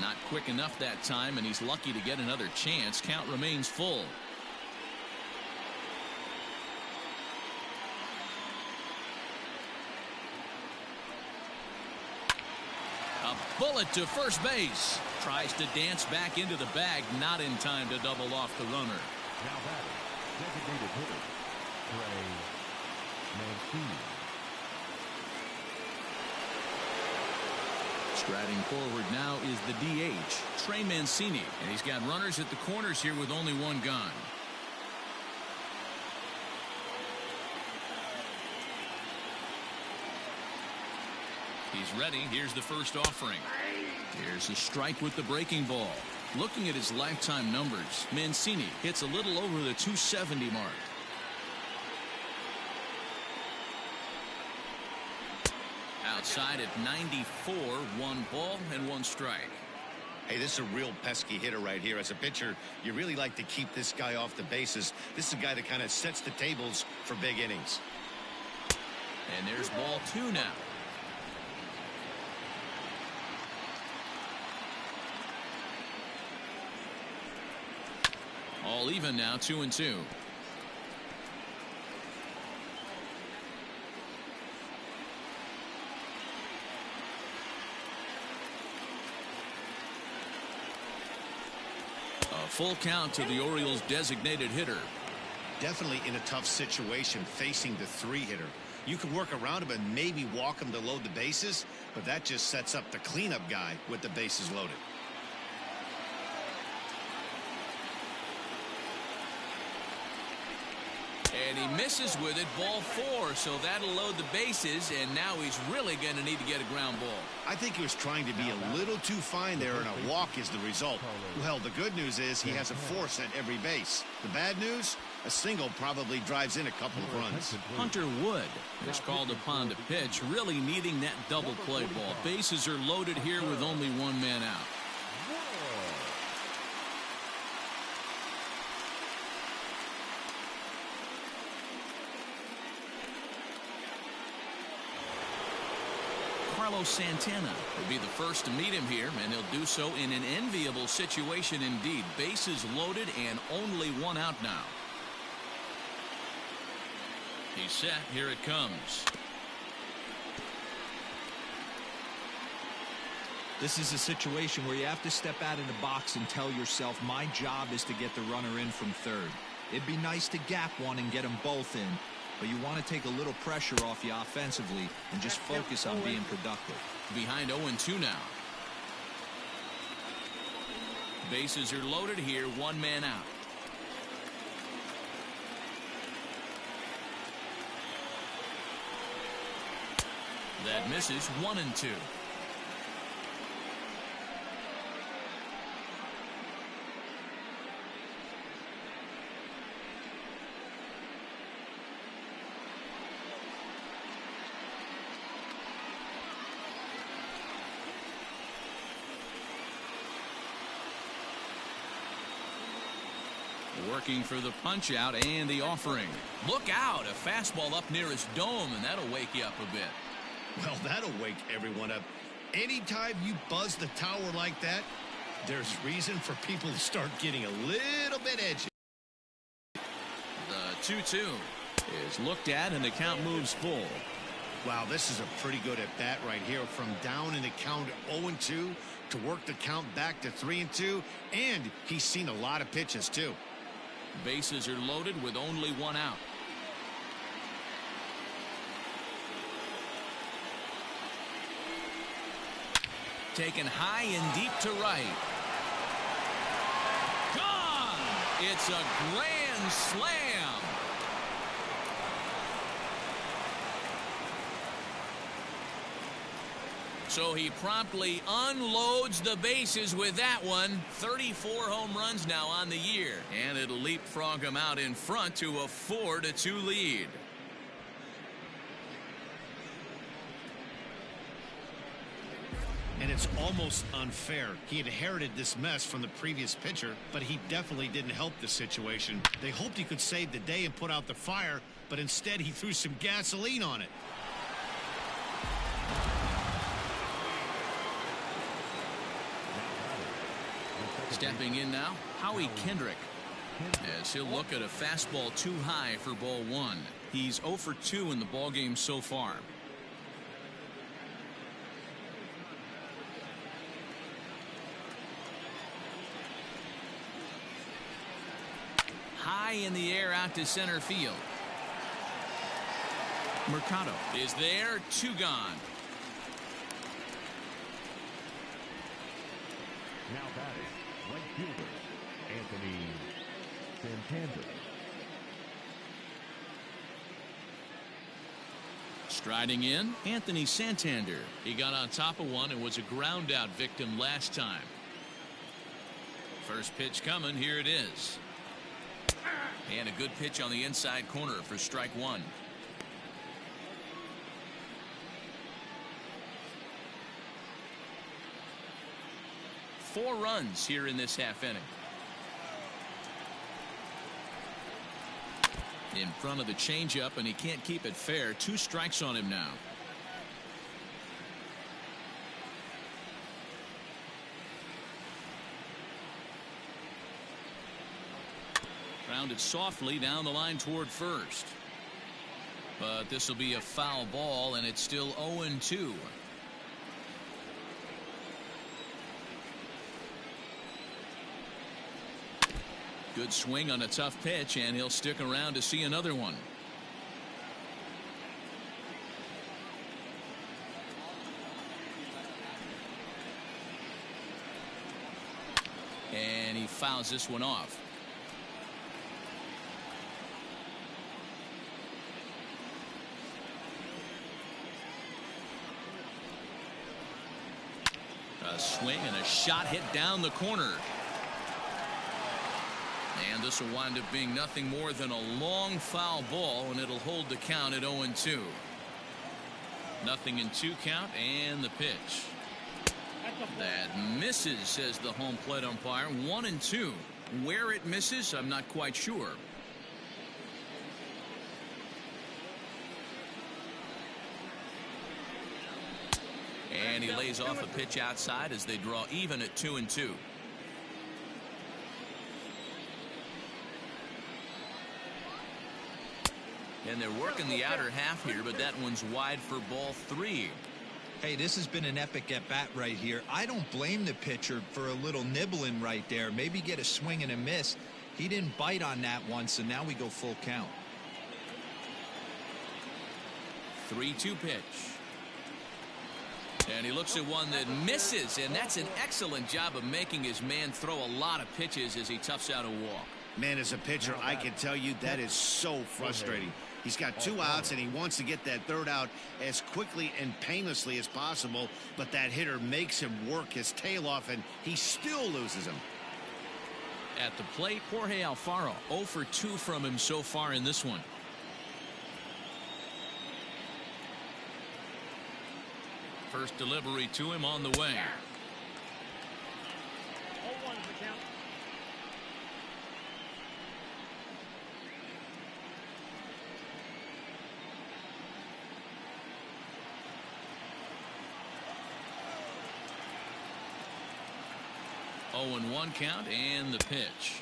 Not quick enough that time, and he's lucky to get another chance. Count remains full. A bullet to first base. Tries to dance back into the bag, not in time to double off the runner. Now batting, designated hitter, Trey Mancini. Striding forward now is the DH, Trey Mancini, and he's got runners at the corners here with only 1 gone. He's ready. Here's the first offering. Here's a strike with the breaking ball. Looking at his lifetime numbers, Mancini hits a little over the 270 mark. Outside at 94, 1 ball and 1 strike. Hey, this is a real pesky hitter right here. As a pitcher, you really like to keep this guy off the bases. This is a guy that kind of sets the tables for big innings. And there's ball 2 now. All even now, 2-2. A full count to the Orioles' designated hitter. Definitely in a tough situation facing the 3-hitter. You can work around him and maybe walk him to load the bases, but that just sets up the cleanup guy with the bases loaded. And he misses with it, ball 4, so that'll load the bases, and now he's really going to need to get a ground ball. I think he was trying to be a little too fine there, and a walk is the result. Well, the good news is he has a force at every base. The bad news, a single probably drives in a couple of runs. Hunter Wood is called upon to pitch, really needing that double play ball. Bases are loaded here with only 1 man out. Carlos Santana will be the first to meet him here, and he'll do so in an enviable situation indeed. Bases loaded and only 1 out now. He's set. Here it comes. This is a situation where you have to step out of the box and tell yourself, my job is to get the runner in from third. It'd be nice to gap one and get them both in, but you want to take a little pressure off you offensively and just focus on being productive. Behind 0-2 now. Bases are loaded here, 1 man out. That misses. 1-2. Working for the punch out and the offering. Look out, a fastball up near his dome, and that'll wake you up a bit. Well, that'll wake everyone up. Anytime you buzz the tower like that, there's reason for people to start getting a little bit edgy. The 2-2 is looked at, and the count moves full. Wow, this is a pretty good at bat right here. From down in the count 0-2 to work the count back to 3-2, and he's seen a lot of pitches too. Bases are loaded with only 1 out. Taken high and deep to right. Gone! It's a grand slam. So he promptly unloads the bases with that one. 34 home runs now on the year, and it'll leapfrog him out in front to a 4-2 lead. And it's almost unfair. He inherited this mess from the previous pitcher, but he definitely didn't help the situation. They hoped he could save the day and put out the fire, but instead he threw some gasoline on it. Stepping in now, Howie Kendrick, as he'll look at a fastball too high for ball 1. He's 0 for 2 in the ballgame so far. High in the air out to center field. Mercado is there, 2 gone. Now batting, right fielder, Anthony Santander. Striding in, Anthony Santander. He got on top of one and was a ground out victim last time. First pitch coming, here it is. And a good pitch on the inside corner for strike 1. 4 runs here in this half inning. In front of the changeup, and he can't keep it fair. 2 strikes on him now. Grounded softly down the line toward first. But this will be a foul ball, and it's still 0-2. Good swing on a tough pitch, and he'll stick around to see another one. And he fouls this one off. A swing and a shot hit down the corner. And this will wind up being nothing more than a long foul ball, and it'll hold the count at 0-2. 0-2 count, and the pitch. That misses, says the home plate umpire. 1-2. Where it misses, I'm not quite sure. And he lays off a pitch outside as they draw even at 2-2. And they're working the outer half here, but that one's wide for ball 3. Hey, this has been an epic at bat right here. I don't blame the pitcher for a little nibbling right there. Maybe get a swing and a miss. He didn't bite on that one, so now we go full count. 3-2 pitch. And he looks at one that misses, and that's an excellent job of making his man throw a lot of pitches as he toughs out a walk. Man, as a pitcher, I can tell you that is so frustrating. He's got 2 outs, and he wants to get that 3rd out as quickly and painlessly as possible, but that hitter makes him work his tail off, and he still loses him. At the plate, Jorge Alfaro, 0 for 2 from him so far in this one. First delivery to him on the way. 0-1's the count. Oh, 0-1 count, and the pitch.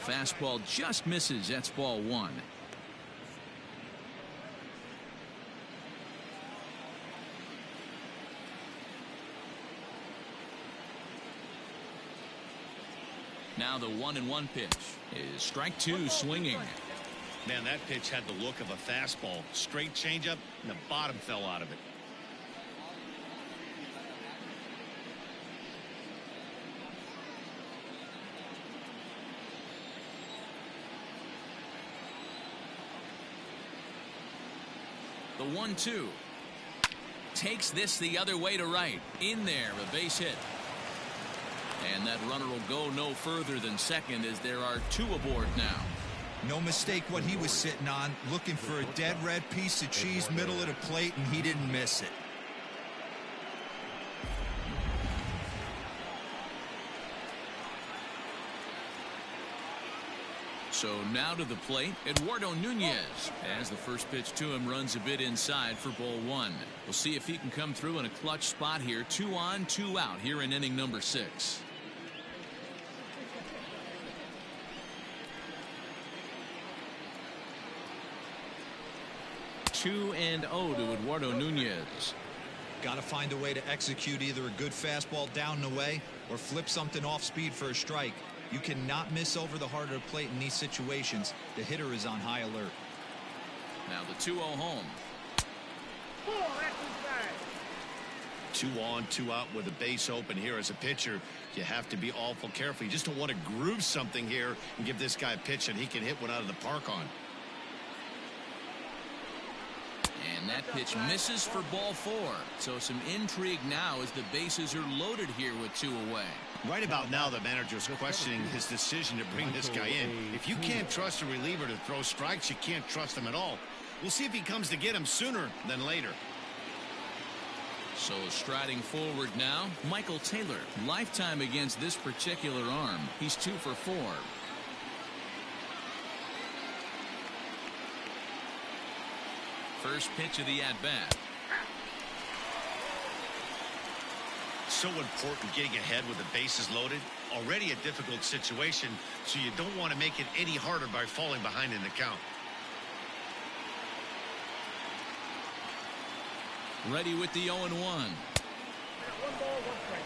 Fastball just misses. That's ball 1. Now the 1-1 pitch is strike 2, swinging. Man, that pitch had the look of a fastball. Straight changeup, and the bottom fell out of it. The 1-2 takes this the other way to right. In there, a base hit. And that runner will go no further than second as there are 2 aboard now. No mistake what he was sitting on, looking for a dead red piece of cheese middle of the plate, and he didn't miss it. So now to the plate, Eduardo Nunez, as the first pitch to him runs a bit inside for ball 1. We'll see if he can come through in a clutch spot here. 2 on, 2 out here in inning number 6. Two and 0 to Eduardo Nunez. Got to find a way to execute either a good fastball down the way or flip something off speed for a strike. You cannot miss over the heart of the plate in these situations. The hitter is on high alert. Now the 2-0 home. 2 on, 2 out with a base open here. As a pitcher, you have to be awful careful. You just don't want to groove something here and give this guy a pitch that he can hit one out of the park on. And that pitch misses for ball 4. So some intrigue now as the bases are loaded here with 2 away. Right about now, the manager's questioning his decision to bring this guy in. If you can't trust a reliever to throw strikes, you can't trust him at all. We'll see if he comes to get him sooner than later. So striding forward now, Michael Taylor. Lifetime against this particular arm. He's 2 for 4. First pitch of the at-bat. So important getting ahead with the bases loaded. Already a difficult situation, so you don't want to make it any harder by falling behind in the count. Ready with the 0-1. 1 ball, 1 strike.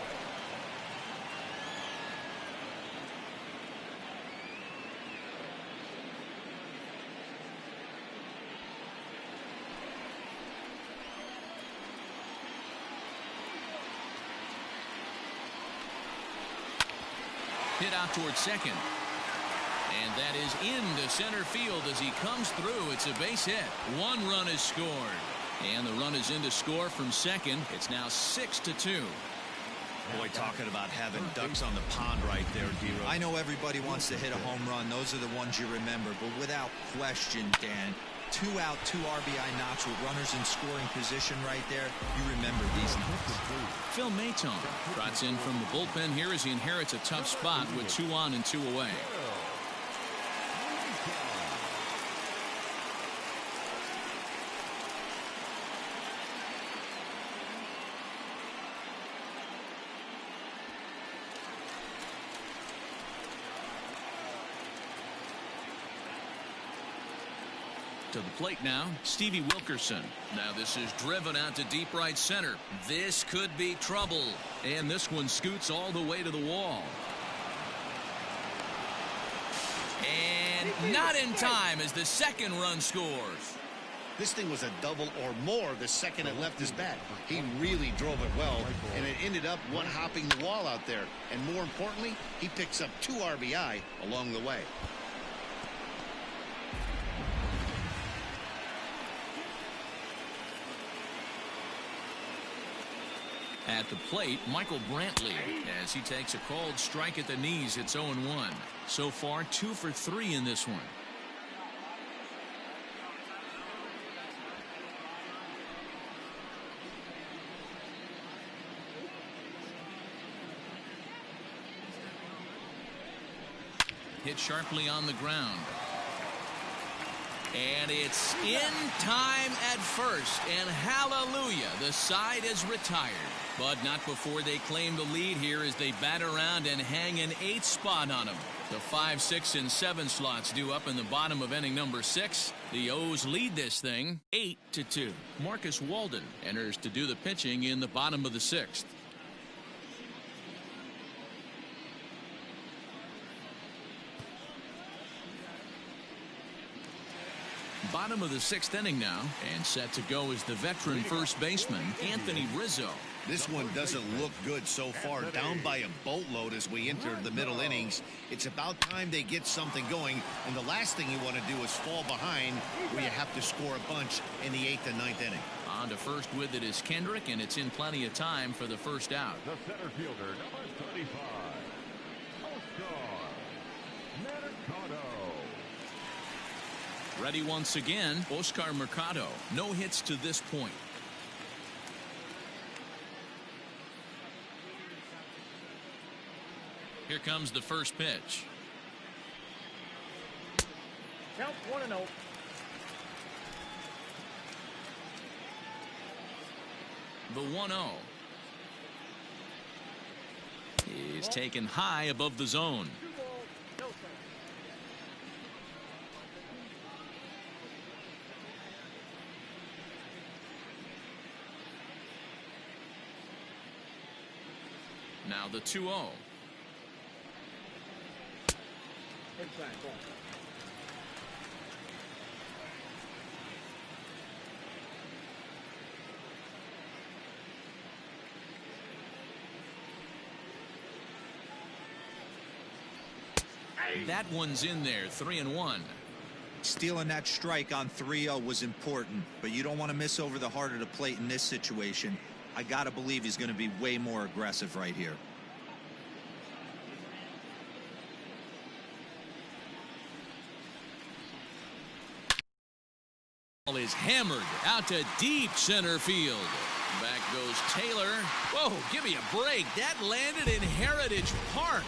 Hit out towards second. And that is into center field as he comes through. It's a base hit. 1 run is scored. And the run is in to score from second. It's now 6-2. Boy, talking about having ducks on the pond right there, D-Rose. I know everybody wants to hit a home run. Those are the ones you remember. But without question, Dan, 2 out, 2 RBI knocks with runners in scoring position right there. You remember these numbers. Phil Maton trots in from the bullpen here as he inherits a tough spot with 2 on and 2 away. To the plate now, Stevie Wilkerson. Now this is driven out to deep right center. This could be trouble. And this one scoots all the way to the wall. And not in time as the second run scores. This thing was a double or more the second it left his bat. He really drove it well, and it ended up one-hopping the wall out there. And more importantly, he picks up 2 RBI along the way. At the plate, Michael Brantley, as he takes a called strike at the knees. It's 0-1. So far, 2 for 3 in this one. Hit sharply on the ground. And it's in time at first. And hallelujah, the side is retired. But not before they claim the lead here as they bat around and hang an 8th spot on them. The 5, 6, and 7 slots due up in the bottom of inning number 6. The O's lead this thing 8-2. Marcus Walden enters to do the pitching in the bottom of the 6th. Bottom of the 6th inning now, and set to go is the veteran first baseman Anthony Rizzo. This one doesn't look good so far. Down by a boatload as we enter the middle innings. It's about time they get something going, and the last thing you want to do is fall behind where you have to score a bunch in the 8th and 9th inning. On to first with it is Kendrick, and it's in plenty of time for the first out. The center fielder, number 35, Oscar Mercado. Ready once again, Oscar Mercado. No hits to this point. Here comes the first pitch. Count 1-0. The 1-0 is taken high above the zone. 2 balls, no strikes. Now the 2-0. Inside ball. That one's in there, 3-1. Stealing that strike on 3-0 was important, but you don't want to miss over the heart of the plate in this situation. I got to believe he's going to be way more aggressive right here. Ball is hammered out to deep center field. Back goes Taylor. Whoa, give me a break. That landed in Heritage Park.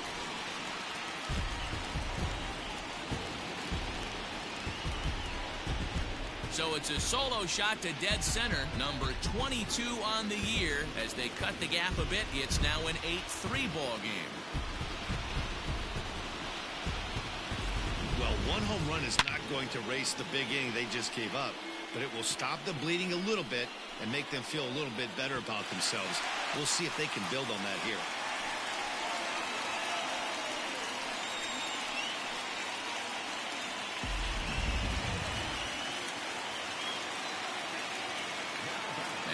So it's a solo shot to dead center. Number 22 on the year. As they cut the gap a bit, it's now an 8-3 ball game. Well, one home run is not going to race the big inning they just gave up, but it will stop the bleeding a little bit and make them feel a little bit better about themselves. We'll see if they can build on that here.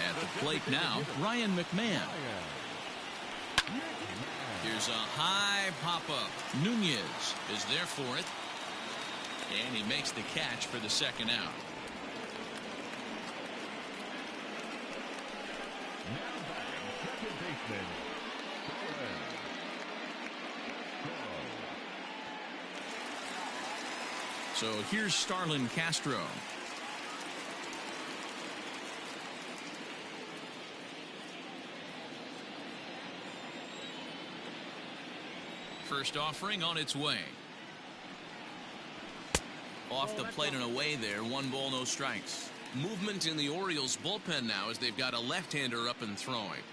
At the plate now, Ryan McMahon. Here's a high pop-up. Nunez is there for it. And he makes the catch for the second out. So here's Starlin Castro. First offering on its way. Off the plate and away there. 1 ball, no strikes. Movement in the Orioles bullpen now as they've got a left-hander up and throwing.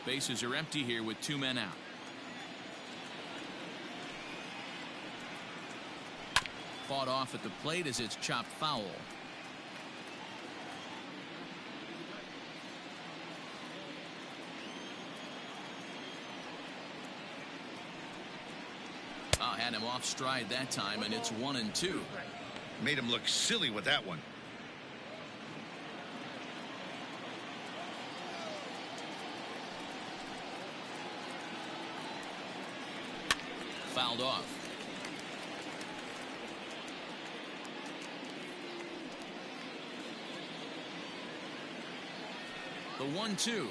Bases are empty here with 2 men out. Fought off at the plate as it's chopped foul. Had him off stride that time, and it's 1-2. Made him look silly with that one. Fouled off. The 1-2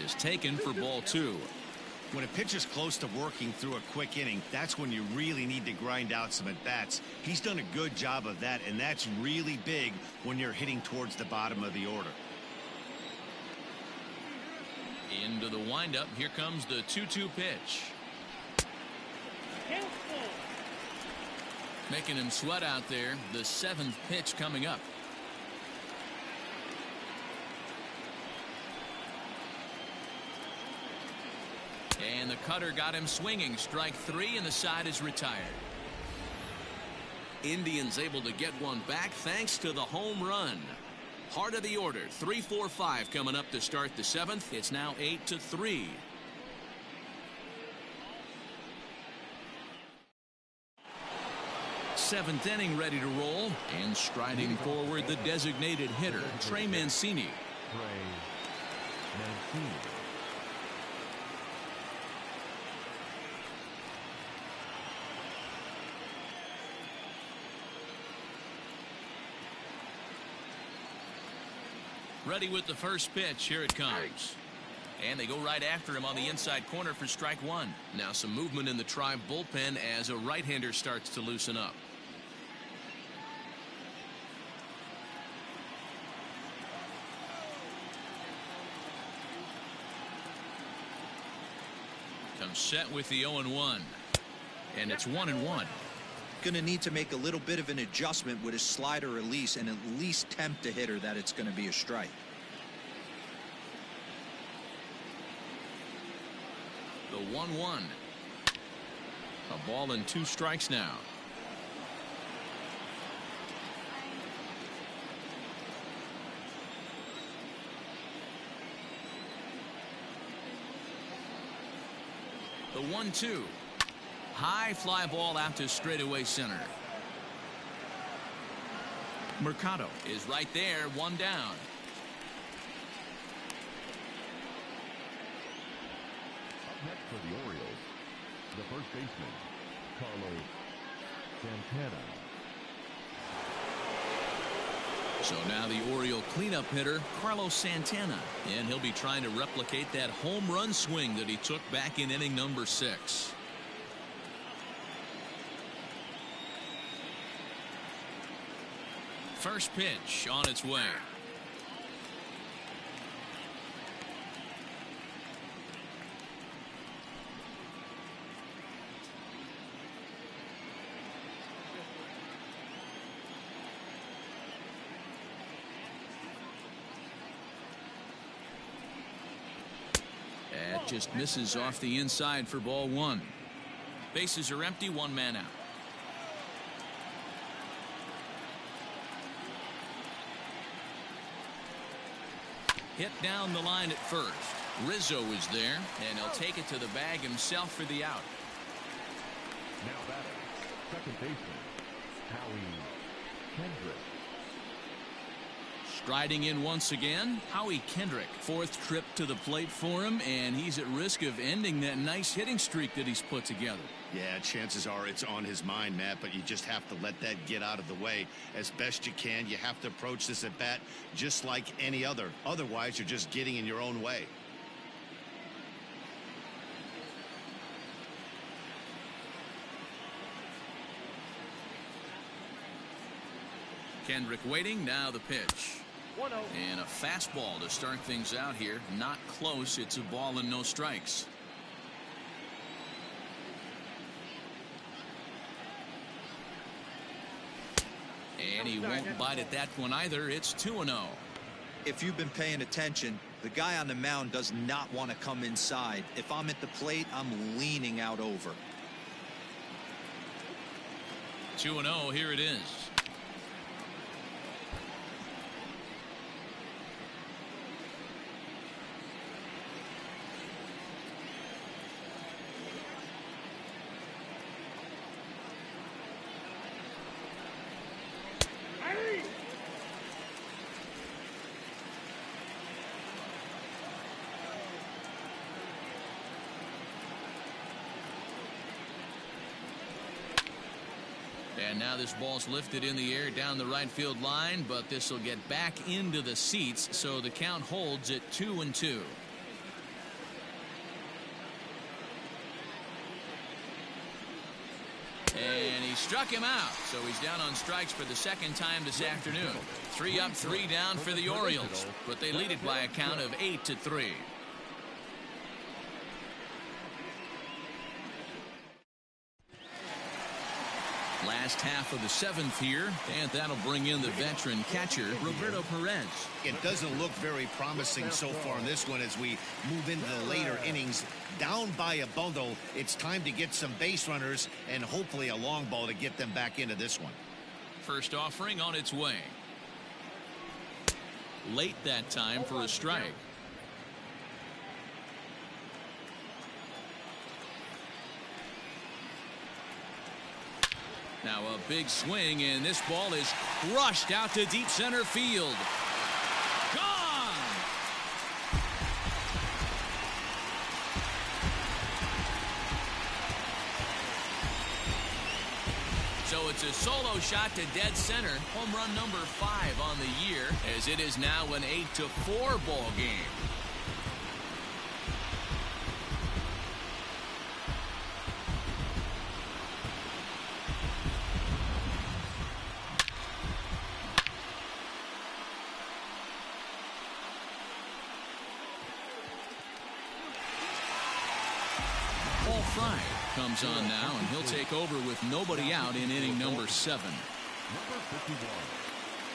is taken for ball 2. When a pitcher's close to working through a quick inning, that's when you really need to grind out some at-bats. He's done a good job of that, and that's really big when you're hitting towards the bottom of the order. Into the windup. Here comes the 2-2 pitch. Making him sweat out there. The 7th pitch coming up. And the cutter got him swinging. Strike 3, and the side is retired. Indians able to get one back thanks to the home run. Heart of the order. 3-4-5 coming up to start the 7th. It's now 8-3. Seventh inning ready to roll. And striding forward the designated hitter, Trey Mancini. Ready with the first pitch. Here it comes. And they go right after him on the inside corner for strike 1. Now some movement in the Tribe bullpen as a right-hander starts to loosen up. Comes set with the 0-1. And it's 1-1. Going to need to make a little bit of an adjustment with his slider release and at least tempt the hitter that it's going to be a strike. The 1-1. A ball and 2 strikes now. The 1-2. High fly ball out to straightaway center. Mercado is right there, 1 down. Up next for the Orioles, the first baseman, Carlos Santana. So now the Oriole cleanup hitter, Carlos Santana. And he'll be trying to replicate that home run swing that he took back in inning number 6. First pitch on its way. That just misses off the inside for ball one. Bases are empty, one man out. Hit down the line at first. Rizzo is there, and he'll take it to the bag himself for the out. Now batting, second baseman, Howie Kendrick. Striding in once again, Howie Kendrick. Fourth trip to the plate for him, and he's at risk of ending that nice hitting streak that he's put together. Yeah, chances are it's on his mind, Matt, but you just have to let that get out of the way as best you can. You have to approach this at bat just like any other. Otherwise, you're just getting in your own way. Kendrick waiting, now the pitch. 1-0. And a fastball to start things out here. Not close. It's a ball and no strikes. And he won't bite at that one either. It's 2-0. If you've been paying attention, the guy on the mound does not want to come inside. If I'm at the plate, I'm leaning out over. 2-0, here it is. And now this ball's lifted in the air down the right field line, but this will get back into the seats, so the count holds at 2-2. And he struck him out, so he's down on strikes for the second time this afternoon. 3 up, 3 down for the Orioles, but they lead it by a count of 8-3. Last half of the 7th here, and that'll bring in the veteran catcher, Roberto Perez. It doesn't look very promising so far in this one as we move into the later innings. Down by a bundle, it's time to get some base runners and hopefully a long ball to get them back into this one. First offering on its way. Late that time for a strike. Now a big swing, and this ball is crushed out to deep center field. Gone! So it's a solo shot to dead center. Home run number 5 on the year, as it is now an 8-4 ball game. Comes on now, and he'll take over with nobody out in inning number 7. Number 51,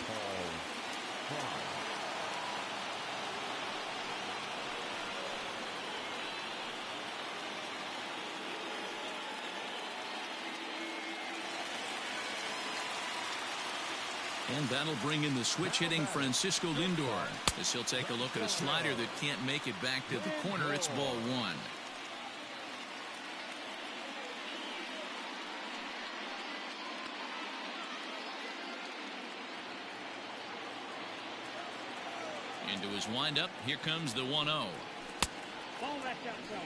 Paul Fry. And that'll bring in the switch-hitting Francisco Lindor, as he'll take a look at a slider that can't make it back to the corner. It's ball 1. Into his windup, here comes the 1-0. Ball back outside.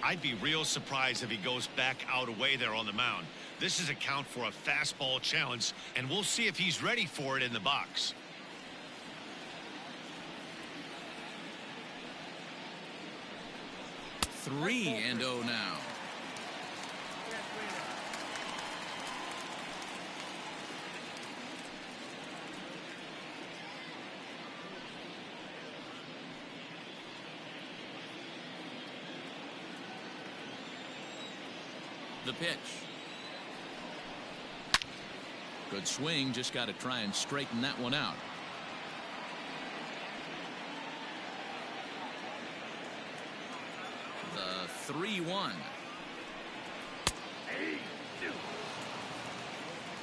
I'd be real surprised if he goes back out away there on the mound. This is a count for a fastball challenge, and we'll see if he's ready for it in the box. Three and 0 now. The pitch. Good swing, just got to try and straighten that one out. The 3-1.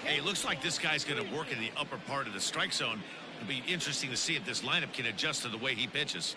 Hey, it looks like this guy's going to work in the upper part of the strike zone. It'll be interesting to see if this lineup can adjust to the way he pitches.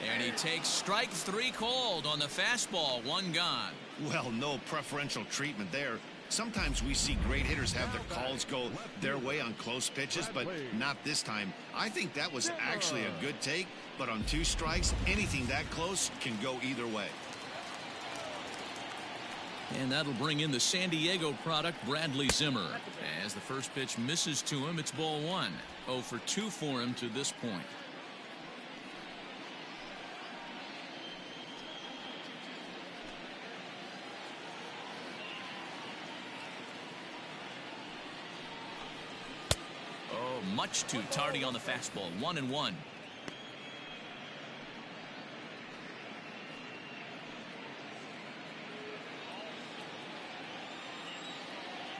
And he takes strike 3 called on the fastball. 1 gone. Well, no preferential treatment there. Sometimes we see great hitters have their calls go their way on close pitches, but not this time. I think that was actually a good take, but on 2 strikes, anything that close can go either way. And that'll bring in the San Diego product, Bradley Zimmer. As the first pitch misses to him, it's ball 1. 0 for 2 for him to this point. Much too tardy on the fastball. 1-1.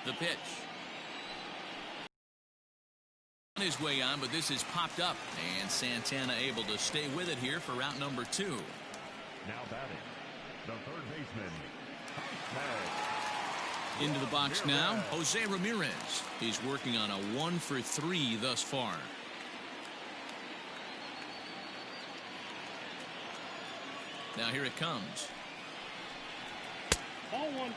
The pitch. On his way on, but this is popped up, and Santana able to stay with it here for route number 2. Now batting, the third baseman. Into the box now, Jose Ramirez. He's working on a 1 for 3 thus far. Now here it comes. Ball 1.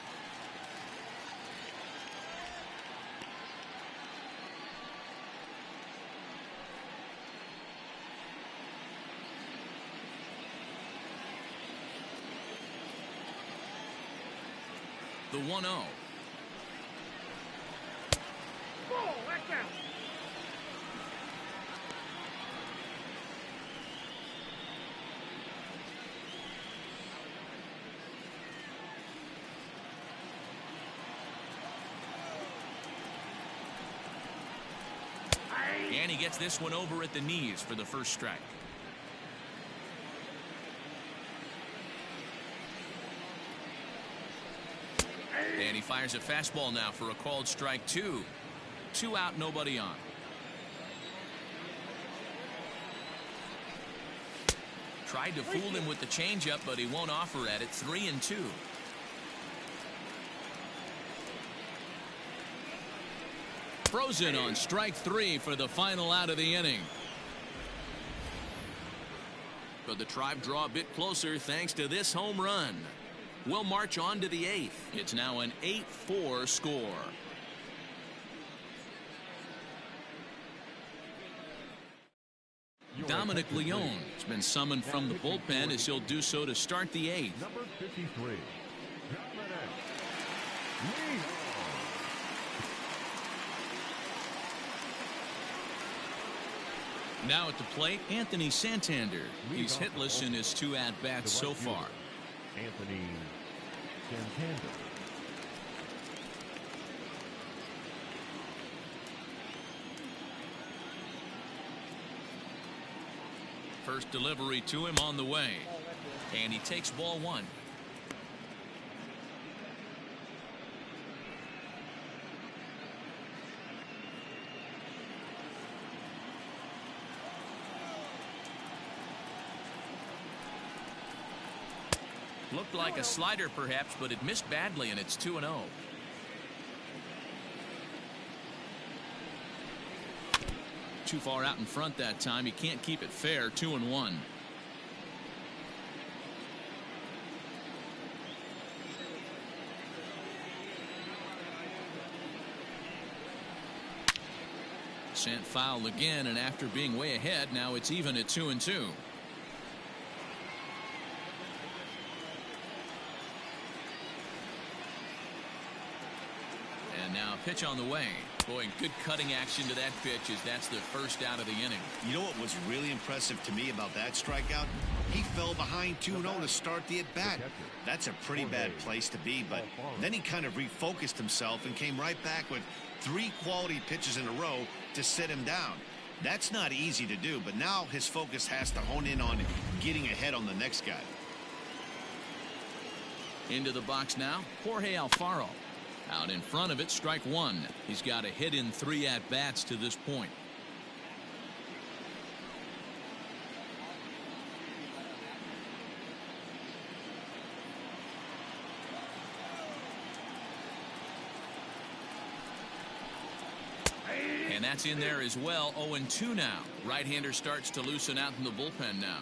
The 1-0. Ball, that's out. And he gets this one over at the knees for the first strike. And he fires a fastball now for a called strike 2. 2 out, nobody on. Tried to fool him with the changeup, but he won't offer at it. 3-2. Frozen on strike 3 for the final out of the inning. But the Tribe draw a bit closer thanks to this home run. We'll march on to the 8th. It's now an 8-4 score. Dominic Leone has been summoned from the bullpen as he'll do so to start the 8th. Number 53, Dominic Leone. Now at the plate, Anthony Santander. He's hitless in his 2 at-bats so far. Anthony Santander. First delivery to him on the way. And he takes ball 1. Looked like a slider perhaps, but it missed badly, and it's 2-0. Too far out in front that time. He can't keep it fair. 2-1. Sent foul again, and after being way ahead, now it's even at 2-2. And now pitch on the way. Boy, good cutting action to that pitch as that's the first out of the inning. You know what was really impressive to me about that strikeout? He fell behind 2-0 to start the at-bat. That's a pretty bad place to be, but then he kind of refocused himself and came right back with 3 quality pitches in a row to sit him down. That's not easy to do, but now his focus has to hone in on getting ahead on the next guy. Into the box now, Jorge Alfaro. Out in front of it, strike one. He's got a hit in 3 at-bats to this point. And that's in there as well. 0-2 now. Right-hander starts to loosen out in the bullpen now.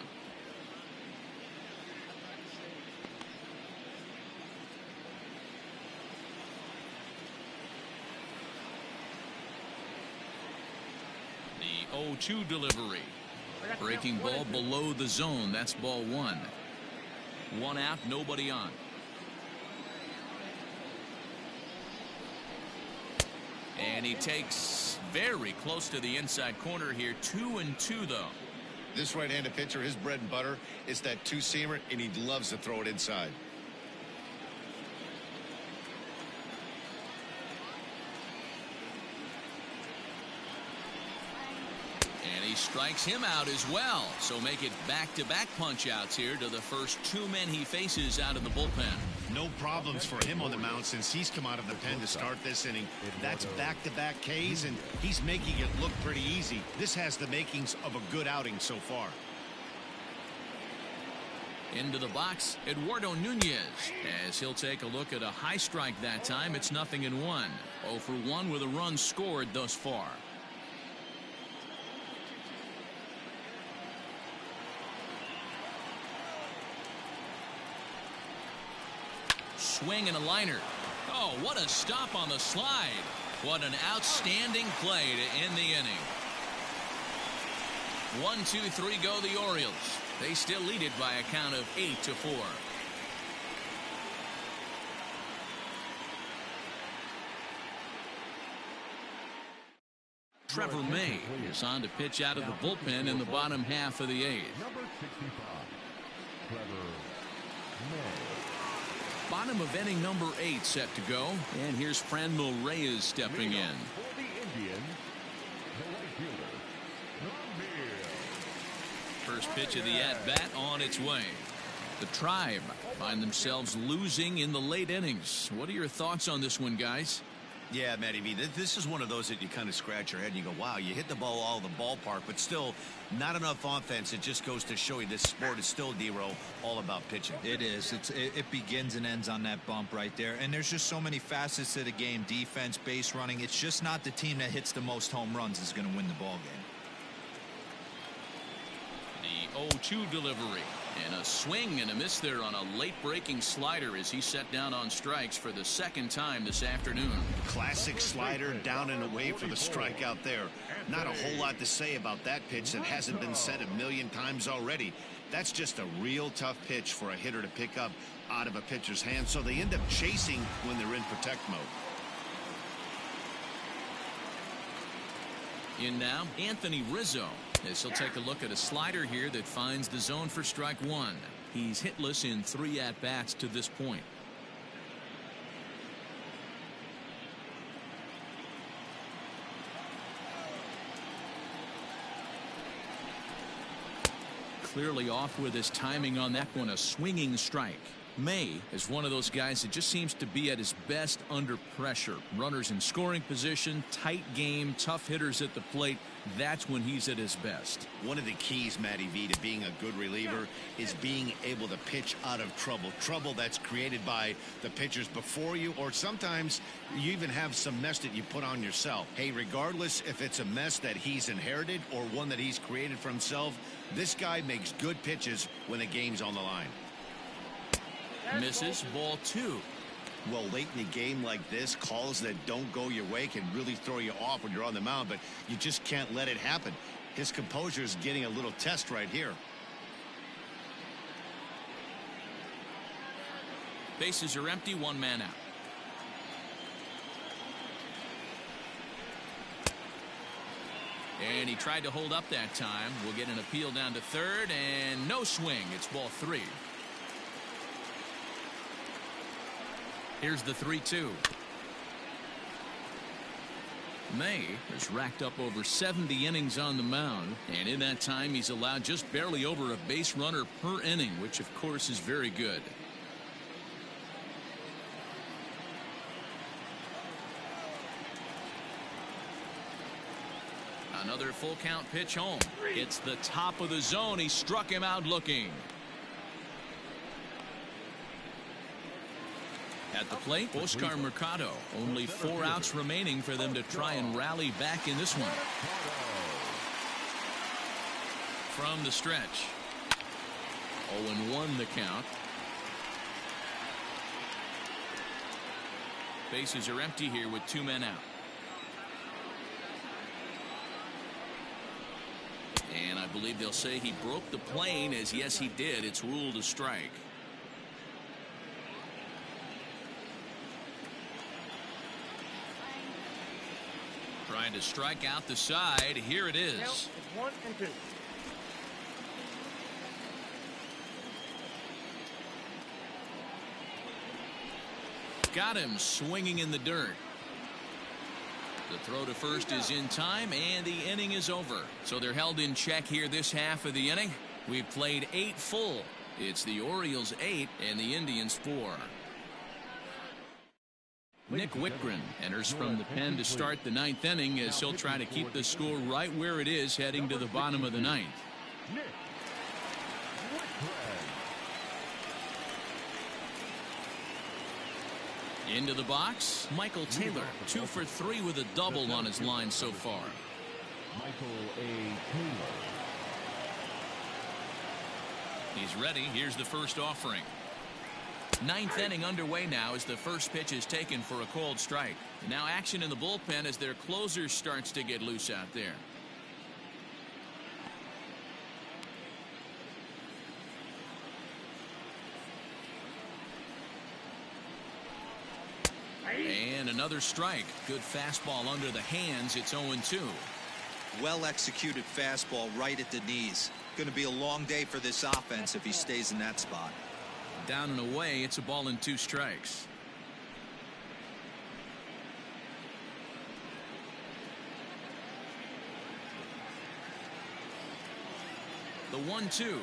The 0-2 delivery. Breaking ball below the zone. That's ball 1. 1 out, nobody on. And he takes very close to the inside corner here. 2-2 though. This right-handed pitcher, his bread and butter is that two-seamer, and he loves to throw it inside. And he strikes him out as well. So make it back-to-back punch-outs here to the first 2 men he faces out of the bullpen. No problems for him on the mound since he's come out of the pen to start this inning. That's back-to-back Ks, and he's making it look pretty easy. This has the makings of a good outing so far. Into the box, Eduardo Nunez, as he'll take a look at a high strike that time. It's 0-1. 0 for 1 with a run scored thus far. Swing and a liner. Oh, what a stop on the slide. What an outstanding play to end the inning. 1-2-3 go the Orioles. They still lead it by a count of 8-4. Trevor May is on to pitch out of the bullpen in the bottom half of the 8th. Number 65, Trevor May. Bottom of inning number 8 set to go. And here's Franmil Reyes stepping in. For the Indians, the right fielder, Ramil. First pitch of the at-bat on its way. The Tribe find themselves losing in the late innings. What are your thoughts on this one, guys? Yeah, Matty V, this is one of those that you kind of scratch your head and you go, wow, you hit the ball all the ballpark, but still not enough offense. It just goes to show you this sport is still, D-Row, all about pitching. It is. It begins and ends on that bump right there. And there's just so many facets to the game. Defense, base running. It's just not the team that hits the most home runs is going to win the ball game. The 0-2 delivery. And a swing and a miss there on a late breaking slider as he set down on strikes for the second time this afternoon. Classic slider down and away for the strikeout there. Not a whole lot to say about that pitch that hasn't been said a million times already. That's just a real tough pitch for a hitter to pick up out of a pitcher's hand, so they end up chasing when they're in protect mode. In now, Anthony Rizzo, as he'll take a look at a slider here that finds the zone for strike 1. He's hitless in 3 at-bats to this point. Clearly off with his timing on that one, a swinging strike. May is one of those guys that just seems to be at his best under pressure. Runners in scoring position, tight game, tough hitters at the plate. That's when he's at his best. One of the keys, Matty V, to being a good reliever is being able to pitch out of trouble. Trouble that's created by the pitchers before you, or sometimes you even have some mess that you put on yourself. Hey, regardless if it's a mess that he's inherited or one that he's created for himself, this guy makes good pitches when the game's on the line. Misses, ball 2. Well, late in the game like this, calls that don't go your way can really throw you off when you're on the mound, but you just can't let it happen. His composure is getting a little test right here. Bases are empty, 1 man out. And he tried to hold up that time. We'll get an appeal down to third, and no swing. It's ball 3. Here's the 3-2. May has racked up over 70 innings on the mound, and in that time he's allowed just barely over a base runner per inning, which of course is very good. Another full count pitch home. It's the top of the zone. He struck him out looking. At the plate, Oscar Mercado. Only 4 outs remaining for them to try and rally back in this one. From the stretch. 0-1 the count. Bases are empty here with 2 men out. And I believe they'll say he broke the plane, as yes he did. It's ruled a strike. Trying to strike out the side. Here it is. Count is 1-2. Got him swinging in the dirt. The throw to first is in time, and the inning is over. So they're held in check here this half of the inning. We've played 8 full. It's the Orioles 8 and the Indians 4. Nick Whitgren enters from the pen to start the 9th inning, as he'll try to keep the score right where it is heading to the bottom of the 9th. Into the box, Michael Taylor, 2 for 3 with a double on his line so far. Michael A. Taylor. He's ready. Here's the first offering. 9th inning underway now as the first pitch is taken for a called strike. Now action in the bullpen as their closer starts to get loose out there. And another strike. Good fastball under the hands. It's 0-2. Well executed fastball right at the knees. Going to be a long day for this offense if he stays in that spot. Down and away. It's a ball and 2 strikes. The 1-2.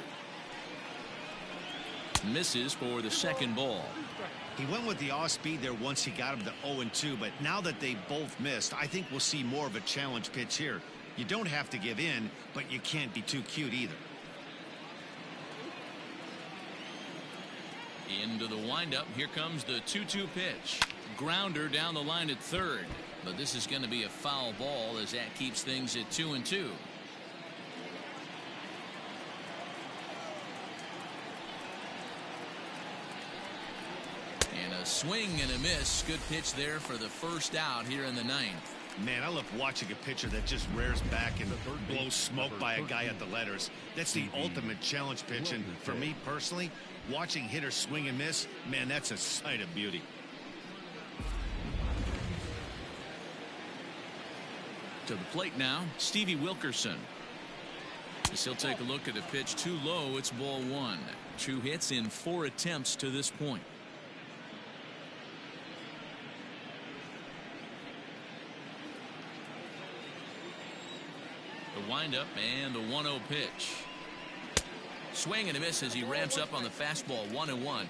Misses for the second ball. He went with the off speed there once he got him to 0-2, but now that they both missed, I think we'll see more of a challenge pitch here. You don't have to give in, but you can't be too cute either. Into the windup. Here comes the 2-2 pitch. Grounder down the line at third. But this is going to be a foul ball, as that keeps things at 2-2. And a swing and a miss. Good pitch there for the first out here in the 9th. Man, I love watching a pitcher that just rears back and blows smoke by a guy at the letters. That's the ultimate challenge pitch, and for me personally, watching hitters swing and miss, man, that's a sight of beauty. To the plate now, Stevie Wilkerson. As he'll take a look at a pitch too low, it's ball 1. 2 hits in 4 attempts to this point. The windup and the 1-0 pitch. Swing and a miss as he ramps up on the fastball. 1-1.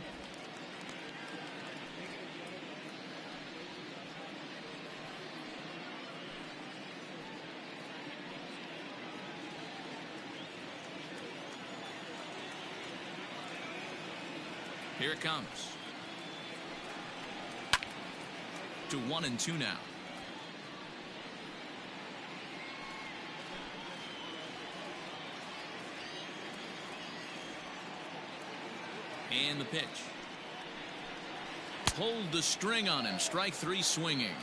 Here it comes. To 1-2 now. And the pitch. Pulled the string on him. Strike 3 swinging.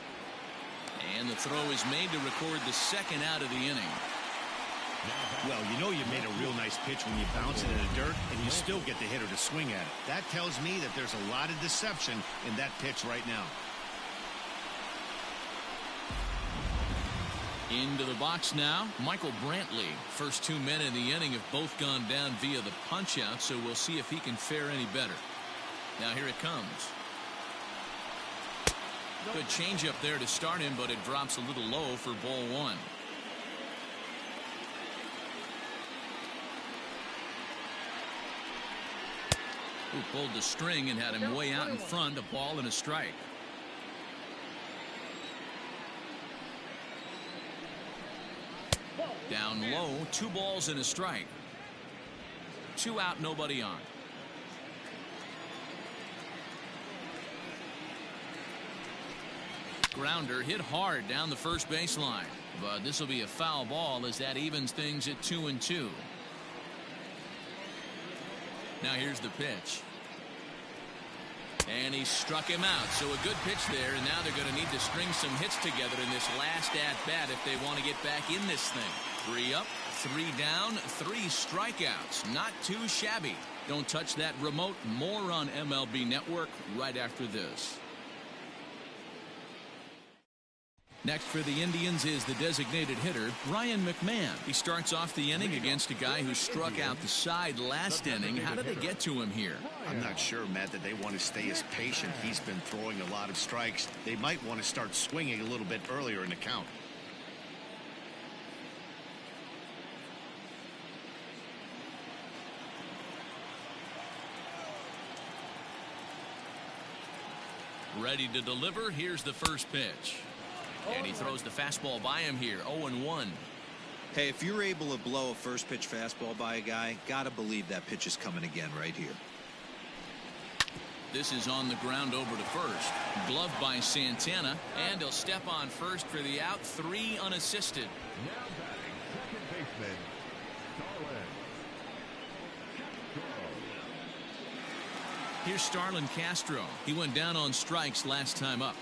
And the throw is made to record the second out of the inning. Well, you know you made a real nice pitch when you bounce it in the dirt and you still get the hitter to swing at it. That tells me that there's a lot of deception in that pitch right now. Into the box now, Michael Brantley. First 2 men in the inning have both gone down via the punch-out, so we'll see if he can fare any better. Now here it comes. Good changeup there to start him, but it drops a little low for ball one. Who pulled the string and had him way out in front, a ball and a strike. Down low, 2 balls and a strike. 2 out, nobody on. Grounder hit hard down the first baseline, but this will be a foul ball as that evens things at 2-2. Now here's the pitch. And he struck him out. So a good pitch there, and now they're going to need to string some hits together in this last at-bat if they want to get back in this thing. 3 up, 3 down, 3 strikeouts. Not too shabby. Don't touch that remote. More on MLB Network right after this. Next for the Indians is the designated hitter, Ryan McMahon. He starts off the inning against a guy who struck out the side last inning. How did they get to him here? I'm not sure, Matt, that they want to stay as patient. He's been throwing a lot of strikes. They might want to start swinging a little bit earlier in the count. Ready to deliver. Here's the first pitch. And he throws the fastball by him here. 0-1. Hey, if you're able to blow a first pitch fastball by a guy, gotta believe that pitch is coming again right here. This is on the ground over to first. Gloved by Santana, and he'll step on first for the out. 3 unassisted. Now batting second baseman, Here's Starlin Castro. He went down on strikes last time up.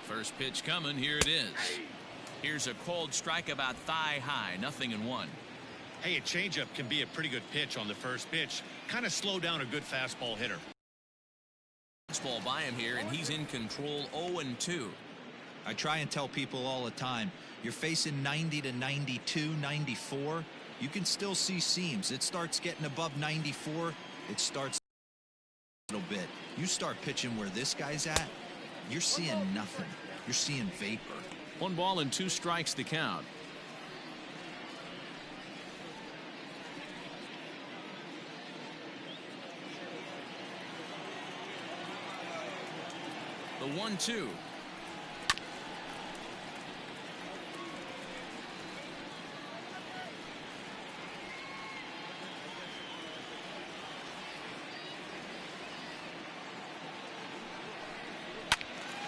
First pitch coming. Here it is. Here's a cold strike about thigh high. 0-1. Hey, a changeup can be a pretty good pitch on the first pitch. Kind of slow down a good fastball hitter. Fastball by him here, and he's in control. 0-2. I try and tell people all the time, you're facing 90 to 92, 94. You can still see seams. It starts getting above 94. It starts a little bit. You start pitching where this guy's at, you're seeing nothing. You're seeing vapor. 1 ball and 2 strikes to count. The 1-2.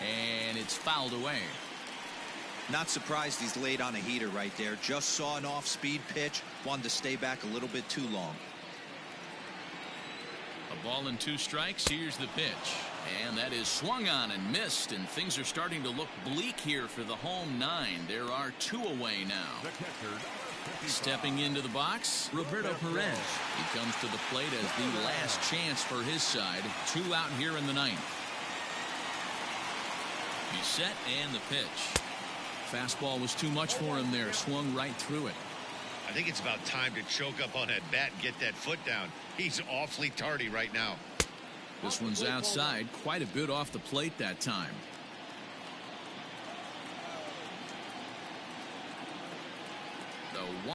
And it's fouled away. Not surprised he's laid on a heater right there. Just saw an off-speed pitch. Wanted to stay back a little bit too long. A ball and 2 strikes. Here's the pitch. And that is swung on and missed. And things are starting to look bleak here for the home 9. There are 2 away now. Stepping into the box, Roberto Perez. He comes to the plate as the last chance for his side. 2 out here in the 9th. He's set, and the pitch. Fastball was too much for him there. Swung right through it. I think it's about time to choke up on that bat and get that foot down. He's awfully tardy right now. This one's outside. Quite a bit off the plate that time. The